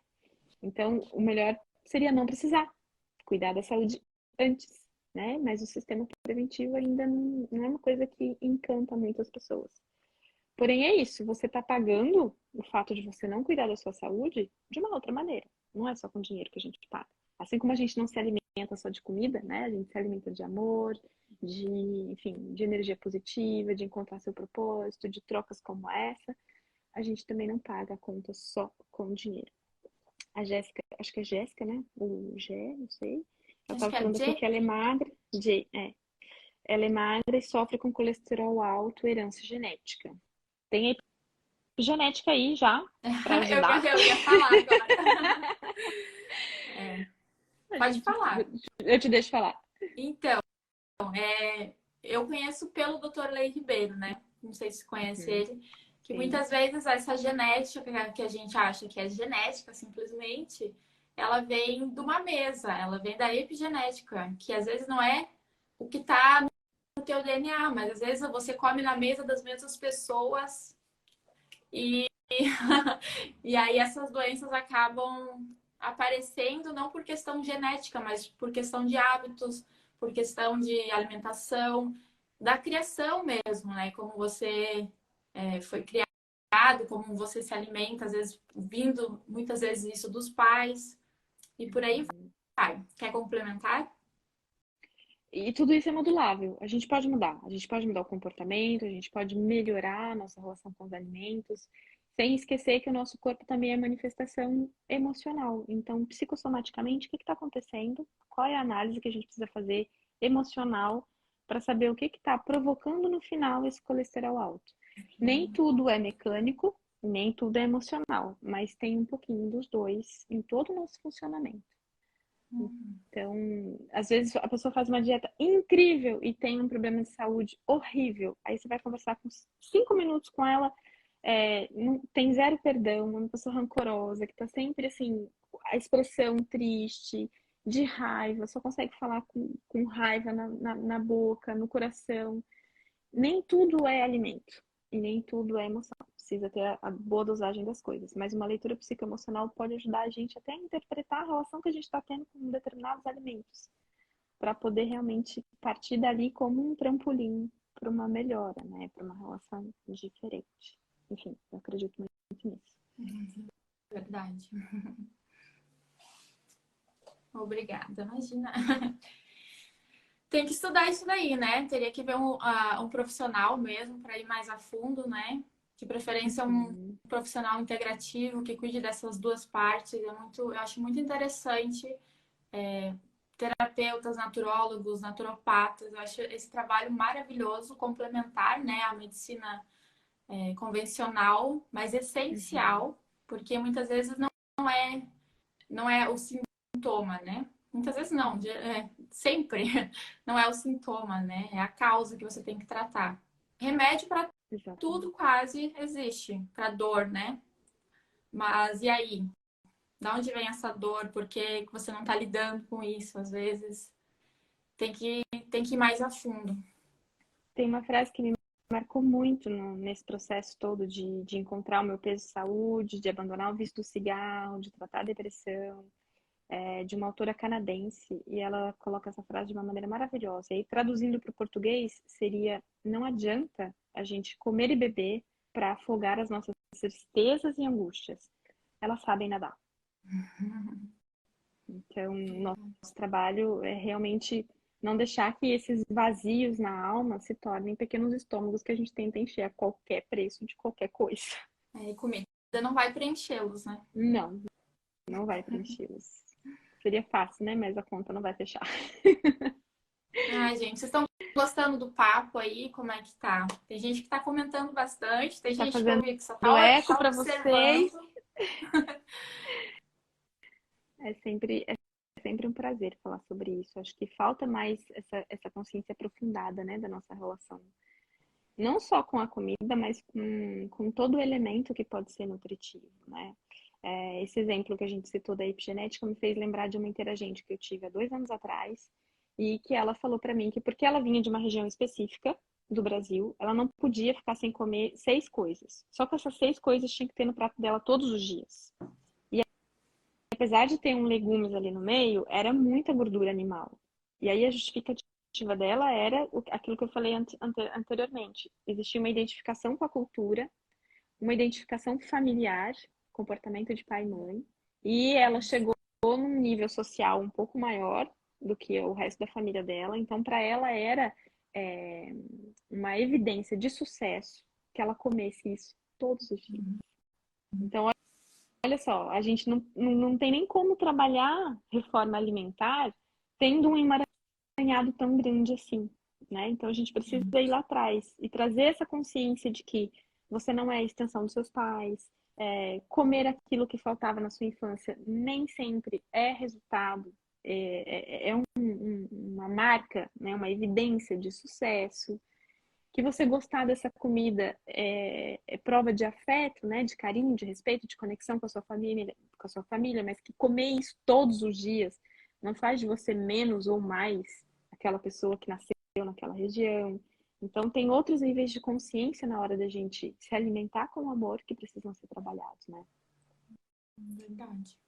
Speaker 2: Então, o melhor seria não precisar cuidar da saúde antes, né? Mas o sistema preventivo ainda não é uma coisa que encanta muitas pessoas. Porém, é isso, você está pagando o fato de você não cuidar da sua saúde de uma outra maneira. Não é só com dinheiro que a gente paga. Assim como a gente não se alimenta só de comida, né? A gente se alimenta de amor, enfim, de energia positiva, de encontrar seu propósito, de trocas como essa. A gente também não paga a conta só com dinheiro. A Jéssica, acho que é Jéssica, né? O Gé, não sei. Ela
Speaker 1: Acho
Speaker 2: estava
Speaker 1: que é
Speaker 2: falando aqui
Speaker 1: J.
Speaker 2: que ela é magra. Ela é magra e sofre com colesterol alto, herança genética. Tem genética aí já para ajudar.
Speaker 1: Eu ia falar agora. É. Pode falar.
Speaker 2: Eu te deixo falar.
Speaker 1: Então, eu conheço pelo Dr. Lei Ribeiro, né? Não sei se conhece
Speaker 2: Uhum,
Speaker 1: ele. Que
Speaker 2: sim.
Speaker 1: muitas vezes essa genética que a gente acha que é genética, simplesmente, ela vem de uma mesa, ela vem da epigenética, que às vezes não é o que está no teu DNA, mas às vezes você come na mesa das mesmas pessoas e, e aí essas doenças acabam aparecendo não por questão genética, mas por questão de hábitos, por questão de alimentação, da criação mesmo, né? Como você foi criado, como você se alimenta, às vezes vindo muitas vezes isso dos pais e por aí vai. Quer complementar?
Speaker 2: E tudo isso é modulável. A gente pode mudar. A gente pode mudar o comportamento, a gente pode melhorar a nossa relação com os alimentos, sem esquecer que o nosso corpo também é manifestação emocional. Então, psicossomaticamente, o que está acontecendo? Qual é a análise que a gente precisa fazer emocional para saber o que está provocando no final esse colesterol alto? Nem tudo é mecânico, nem tudo é emocional, mas tem um pouquinho dos dois em todo o nosso funcionamento. Então, às vezes a pessoa faz uma dieta incrível e tem um problema de saúde horrível. Aí você vai conversar com 5 minutos com ela, não, tem zero perdão, uma pessoa rancorosa, que tá sempre assim, a expressão triste, de raiva, só consegue falar com raiva na boca, no coração. Nem tudo é alimento e nem tudo é emoção. Precisa ter a boa dosagem das coisas. Mas uma leitura psicoemocional pode ajudar a gente até a interpretar a relação que a gente está tendo com determinados alimentos, para poder realmente partir dali como um trampolim para uma melhora, né? Para uma relação diferente. Enfim, eu acredito muito nisso.
Speaker 1: Verdade. Obrigada, imagina. Tem que estudar isso daí, né? Teria que ver um profissional mesmo para ir mais a fundo, né? De preferência um
Speaker 2: Uhum.
Speaker 1: profissional integrativo que cuide dessas duas partes. Eu acho muito interessante terapeutas, naturólogos, naturopatas. Eu acho esse trabalho maravilhoso, complementar, né, à medicina convencional, mas
Speaker 2: Uhum.
Speaker 1: essencial, porque muitas vezes não é o sintoma, né? Muitas vezes não, sempre não é o sintoma, né? É a causa que você tem que tratar. Remédio para
Speaker 2: Exatamente.
Speaker 1: tudo quase existe, para dor, né? Mas e aí? Da onde vem essa dor? Por que você não está lidando com isso? Às vezes tem que ir mais a fundo.
Speaker 2: Tem uma frase que me marcou muito nesse processo todo de encontrar o meu peso de saúde, de abandonar o vício do cigarro, de tratar a depressão, de uma autora canadense, e ela coloca essa frase de uma maneira maravilhosa. E aí, traduzindo para o português, seria: não adianta a gente comer e beber para afogar as nossas tristezas e angústias. Elas sabem nadar. Então, nosso trabalho é realmente não deixar que esses vazios na alma se tornem pequenos estômagos que a gente tenta encher a qualquer preço de qualquer coisa.
Speaker 1: E comida não vai preenchê-los, né?
Speaker 2: Não, não vai preenchê-los. Seria fácil, né? Mas a conta não vai fechar.
Speaker 1: Ai, gente, vocês estão gostando do papo aí? Como é que tá? Tem gente que tá comentando bastante, tem
Speaker 2: Tá
Speaker 1: gente que eu
Speaker 2: fazendo
Speaker 1: vi que só
Speaker 2: eco
Speaker 1: tá
Speaker 2: para vocês.
Speaker 1: observando.
Speaker 2: É sempre um prazer falar sobre isso. Acho que falta mais essa consciência aprofundada, né, da nossa relação. Não só com a comida, mas com todo o elemento que pode ser nutritivo, né? Esse exemplo que a gente citou da epigenética me fez lembrar de uma interagente que eu tive há 2 anos atrás e que ela falou para mim que porque ela vinha de uma região específica do Brasil, ela não podia ficar sem comer 6 coisas. Só que essas 6 coisas tinha que ter no prato dela todos os dias. E apesar de ter um legumes ali no meio, era muita gordura animal. E aí a justificativa dela era aquilo que eu falei anteriormente. Existia uma identificação com a cultura, uma identificação familiar, comportamento de pai e mãe, e ela chegou num nível social um pouco maior do que o resto da família dela, então para ela era é, uma evidência de sucesso que ela comesse isso todos os dias. Então, olha só, a gente não tem nem como trabalhar reforma alimentar tendo um emaranhado tão grande assim, né? Então a gente precisa ir lá atrás e trazer essa consciência de que você não é a extensão dos seus pais, comer aquilo que faltava na sua infância nem sempre é resultado, uma marca, né? Uma evidência de sucesso. Que você gostar dessa comida é prova de afeto, né? De carinho, de respeito, de conexão com a sua família, mas que comer isso todos os dias não faz de você menos ou mais aquela pessoa que nasceu naquela região. Então, tem outros níveis de consciência na hora da gente se alimentar com amor que precisam ser trabalhados, né?
Speaker 1: Verdade.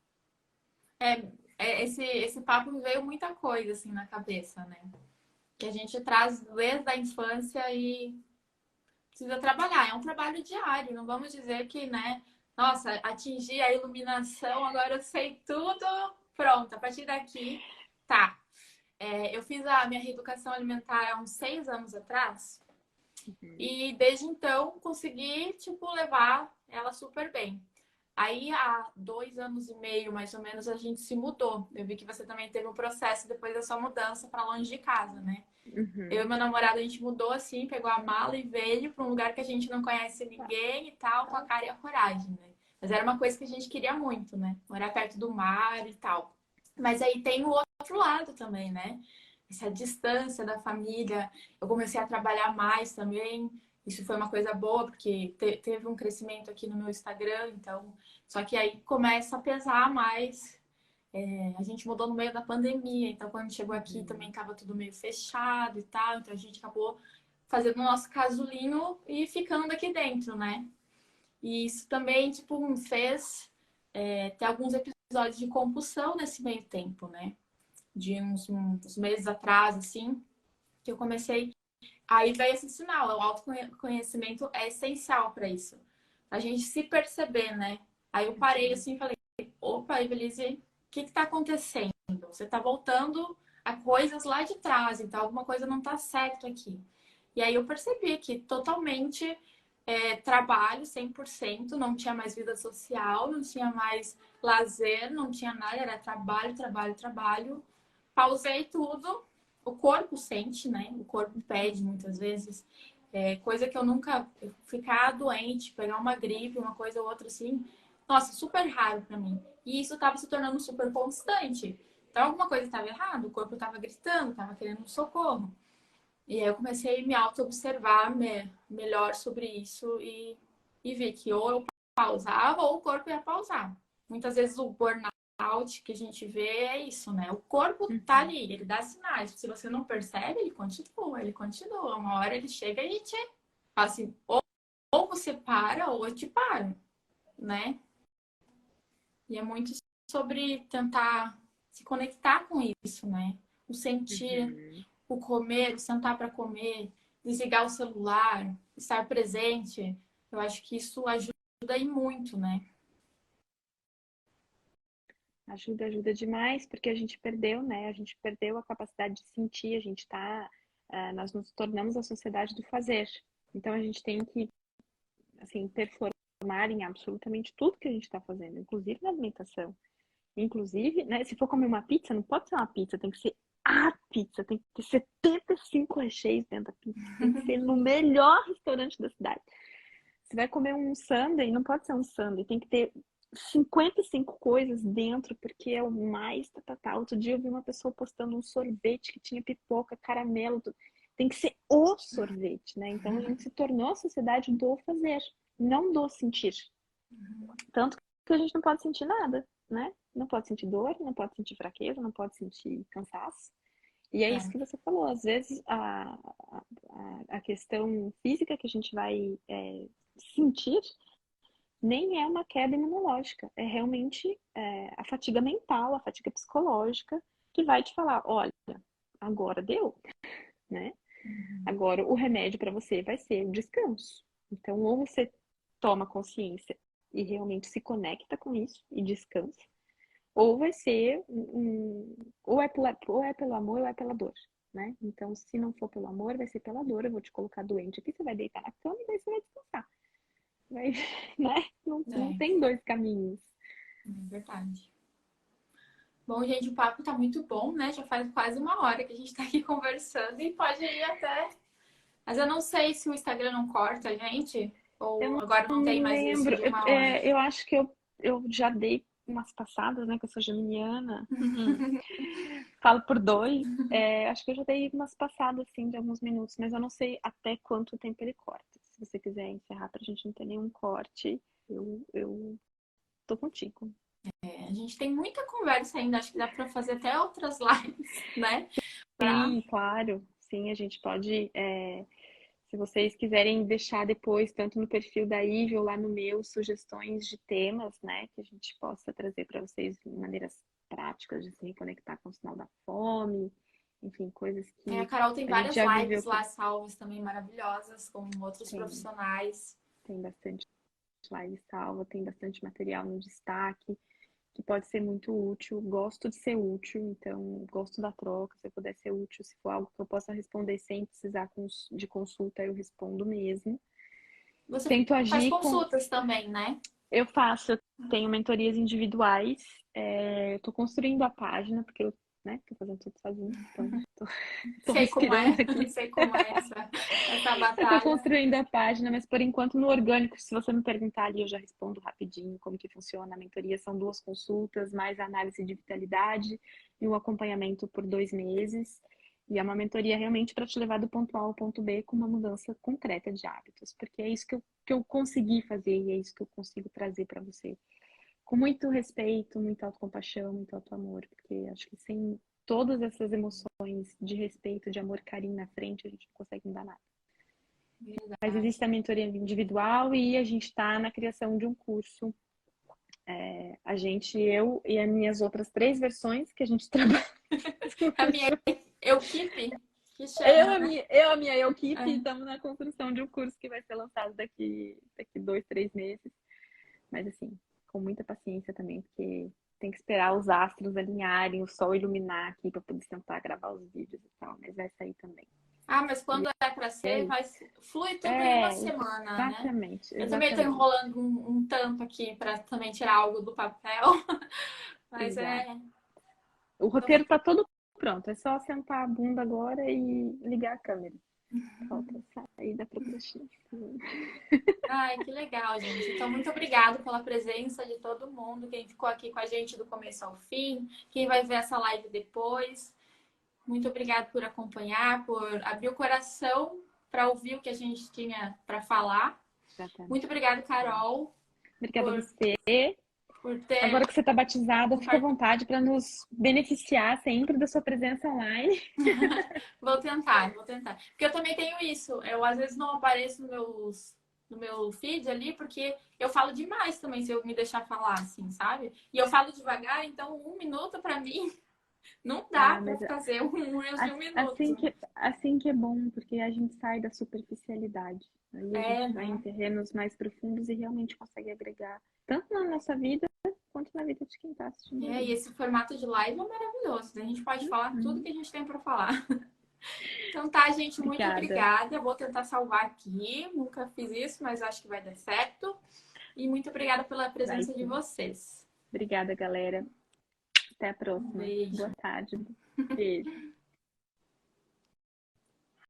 Speaker 1: Esse papo me veio muita coisa assim na cabeça, né? Que a gente traz desde a infância e precisa trabalhar. É um trabalho diário. Não vamos dizer que, né? Nossa, atingir a iluminação, agora eu sei tudo. Pronto, a partir daqui, tá. Eu fiz a minha reeducação alimentar há uns 6 anos atrás.
Speaker 2: Uhum.
Speaker 1: E desde então consegui, tipo, levar ela super bem. Aí, há 2 anos e meio, mais ou menos, a gente se mudou. Eu vi que você também teve um processo depois da sua mudança para longe de casa, né? Eu e
Speaker 2: Uhum.
Speaker 1: meu namorado, a gente mudou assim, pegou a mala e veio para um lugar que a gente não conhece ninguém e tal, com a cara e a coragem, né? Mas era uma coisa que a gente queria muito, né? Morar perto do mar e tal. Mas aí tem o outro lado também, né? Essa distância da família. Eu comecei a trabalhar mais também. Isso foi uma coisa boa, porque teve um crescimento aqui no meu Instagram, então. Só que aí começa a pesar mais. A gente mudou no meio da pandemia, então quando chegou aqui também
Speaker 2: Uhum.
Speaker 1: estava tudo meio fechado e tal, então a gente acabou fazendo o nosso casulinho e ficando aqui dentro, né? E isso também, tipo, me fez ter alguns episódios de compulsão nesse meio tempo, né? De uns meses atrás, assim, que eu comecei. Aí veio esse sinal, o autoconhecimento é essencial para isso. A gente se perceber, né? Aí eu parei
Speaker 2: Uhum.
Speaker 1: assim e falei, opa, Evelise, o que está acontecendo? Você está voltando a coisas lá de trás, então alguma coisa não está certo aqui. E aí eu percebi que totalmente trabalho 100%, não tinha mais vida social, não tinha mais lazer, não tinha nada, era trabalho, trabalho, trabalho. Pausei tudo, o corpo sente, né? O corpo pede muitas vezes. Coisa que eu nunca ficar doente, pegar uma gripe, uma coisa ou outra assim, nossa, super raro para mim. E isso estava se tornando super constante. Então alguma coisa estava errada, o corpo estava gritando, estava querendo um socorro. E aí eu comecei a me auto-observar melhor sobre isso e vi que ou eu pausava ou o corpo ia pausar. Muitas vezes o burnout que a gente vê é isso, né? O corpo tá ali, ele dá sinais. Se você não percebe, ele continua, ele continua. Uma hora ele chega e te fala assim, ou você para ou eu te paro, né? E é muito sobre tentar se conectar com isso, né? O sentir, o comer, o sentar para comer, desligar o celular, estar presente. Eu acho que isso ajuda aí muito, né?
Speaker 2: Ajuda demais, porque a gente perdeu, né? A gente perdeu a capacidade de sentir, a gente tá, nós nos tornamos a sociedade do fazer. Então a gente tem que, assim, performar em absolutamente tudo que a gente está fazendo, inclusive na alimentação. Inclusive, né, se for comer uma pizza, não pode ser uma pizza, tem que ser a pizza, tem que ter 75 recheios dentro da pizza, tem que ser no melhor restaurante da cidade. Você vai comer um sundae, não pode ser um sundae, tem que ter 55 coisas dentro, porque é o mais Outro dia eu vi uma pessoa postando um sorvete que tinha pipoca, caramelo, tudo. Tem que ser o sorvete, né? Então a gente se tornou a sociedade do fazer, não do sentir. Tanto que a gente não pode sentir nada, né? Não pode sentir dor, não pode sentir fraqueza, não pode sentir cansaço. E é isso que você falou. Às vezes a questão física que a gente vai sentir nem é uma queda imunológica, é realmente a fatiga mental, a fatiga psicológica que vai te falar, olha, agora deu, né? Agora o remédio para você vai ser o descanso. Então, ou você toma consciência e realmente se conecta com isso e descansa, ou vai ser ou é pelo amor ou é pela dor, né? Então, se não for pelo amor, vai ser pela dor. Eu vou te colocar doente aqui, você vai deitar na cama e daí você vai descansar. Vai, né? Não tem dois caminhos.
Speaker 1: É verdade. Bom, gente, o papo tá muito bom, né? Já faz quase uma hora que a gente tá aqui conversando e pode ir até. Mas eu não sei se o Instagram não corta a gente, ou
Speaker 2: Eu
Speaker 1: agora
Speaker 2: não
Speaker 1: não
Speaker 2: me
Speaker 1: tem mais isso
Speaker 2: lembro.
Speaker 1: de uma hora.
Speaker 2: Eu acho que eu já dei umas passadas, né? Que eu sou geminiana. Falo por dois. Acho que eu já dei umas passadas, assim, de alguns minutos, mas eu não sei até quanto tempo ele corta. Se você quiser encerrar pra gente não ter nenhum corte, eu tô contigo.
Speaker 1: A gente tem muita conversa ainda, acho que dá para fazer até outras lives, né? Pra...
Speaker 2: Sim, claro. Sim, a gente pode. Se vocês quiserem deixar depois, tanto no perfil da Ivy ou lá no meu, sugestões de temas, né, que a gente possa trazer para vocês de maneiras práticas de se reconectar com o sinal da fome, enfim, coisas
Speaker 1: A
Speaker 2: que
Speaker 1: Carol tem
Speaker 2: a gente
Speaker 1: várias
Speaker 2: já viveu
Speaker 1: lives
Speaker 2: que
Speaker 1: lá salvas também maravilhosas com outros
Speaker 2: tem,
Speaker 1: profissionais.
Speaker 2: tem bastante live salva, tem bastante material no destaque, que pode ser muito útil. Gosto de ser útil, então gosto da troca. Se eu puder ser útil, se for algo que eu possa responder sem precisar de consulta, eu respondo mesmo.
Speaker 1: Você
Speaker 2: Tento
Speaker 1: faz
Speaker 2: agir com.
Speaker 1: consultas também, né?
Speaker 2: Eu tenho mentorias individuais, estou construindo a página, porque eu, né, tô fazendo tudo sozinha, então tô
Speaker 1: Sei como
Speaker 2: respirando
Speaker 1: é,
Speaker 2: aqui.
Speaker 1: sei como é essa
Speaker 2: Eu tô
Speaker 1: batalha.
Speaker 2: construindo a página, mas por enquanto no orgânico, se você me perguntar ali, eu já respondo rapidinho como que funciona. A mentoria são 2 consultas, mais a análise de vitalidade e um acompanhamento por 2 meses. E é uma mentoria realmente para te levar do ponto A ao ponto B com uma mudança concreta de hábitos, porque é isso que eu consegui fazer e é isso que eu consigo trazer para você. Com muito respeito, muita autocompaixão, muito auto-amor, porque acho que sem todas essas emoções de respeito, de amor, carinho na frente, a gente não consegue mudar nada. Mas existe a
Speaker 1: Verdade.
Speaker 2: mentoria individual e a gente está na criação de um curso. Eu e as minhas outras 3 versões que a gente trabalha.
Speaker 1: A minha equipe que chama, né?
Speaker 2: Eu, a minha equipe,
Speaker 1: É.
Speaker 2: estamos na construção de um curso que vai ser lançado daqui 2, 3 meses. Mas assim, com muita paciência também, porque tem que esperar os astros alinharem, o sol iluminar aqui para poder tentar gravar os vídeos e tal. Mas vai sair também.
Speaker 1: Ah, mas
Speaker 2: E
Speaker 1: quando é para
Speaker 2: é
Speaker 1: ser,
Speaker 2: isso.
Speaker 1: flui tudo em uma
Speaker 2: É,
Speaker 1: semana, né?
Speaker 2: exatamente,
Speaker 1: Eu também estou
Speaker 2: exatamente.
Speaker 1: enrolando um tanto aqui para também tirar algo do papel, mas
Speaker 2: Exato.
Speaker 1: é.
Speaker 2: O
Speaker 1: Eu vou...
Speaker 2: roteiro tá todo pronto, é só sentar a bunda agora e ligar a câmera. Falta sair da procrastinação.
Speaker 1: Ai, que legal, gente. Então, muito obrigada pela presença de todo mundo, quem ficou aqui com a gente do começo ao fim, quem vai ver essa live depois. Muito obrigada por acompanhar, por abrir o coração para ouvir o que a gente tinha para falar.
Speaker 2: Exatamente.
Speaker 1: Muito obrigada, Carol,
Speaker 2: Obrigada a
Speaker 1: por,
Speaker 2: você.
Speaker 1: por ter.
Speaker 2: Agora que você está batizada, fica à vontade para nos beneficiar sempre da sua presença online.
Speaker 1: Vou tentar, vou tentar. Porque eu também tenho isso. Eu às vezes não apareço no meu feed ali, porque eu falo demais também, se eu me deixar falar, assim, sabe? E eu falo devagar, então 1 minuto para mim não dá
Speaker 2: Ah,
Speaker 1: para
Speaker 2: mas
Speaker 1: fazer um Reels de 1 minuto.
Speaker 2: assim que é bom, porque a gente sai da superficialidade. Aí a
Speaker 1: É,
Speaker 2: gente vai em
Speaker 1: né?
Speaker 2: terrenos mais profundos e realmente consegue agregar, tanto na nossa vida, quanto na vida de quem está assistindo a
Speaker 1: É, e
Speaker 2: gente.
Speaker 1: esse formato de live é maravilhoso. A gente pode falar tudo
Speaker 2: Uhum.
Speaker 1: que a gente tem para falar. Então tá, gente, muito
Speaker 2: Obrigada.
Speaker 1: obrigada. Vou tentar salvar aqui. Nunca fiz isso, mas acho que vai dar certo. E muito obrigada pela
Speaker 2: Vai
Speaker 1: presença de
Speaker 2: sim.
Speaker 1: vocês.
Speaker 2: Obrigada, galera. Até a
Speaker 1: Um
Speaker 2: próxima. Boa
Speaker 1: beijo.
Speaker 2: tarde. Beijo.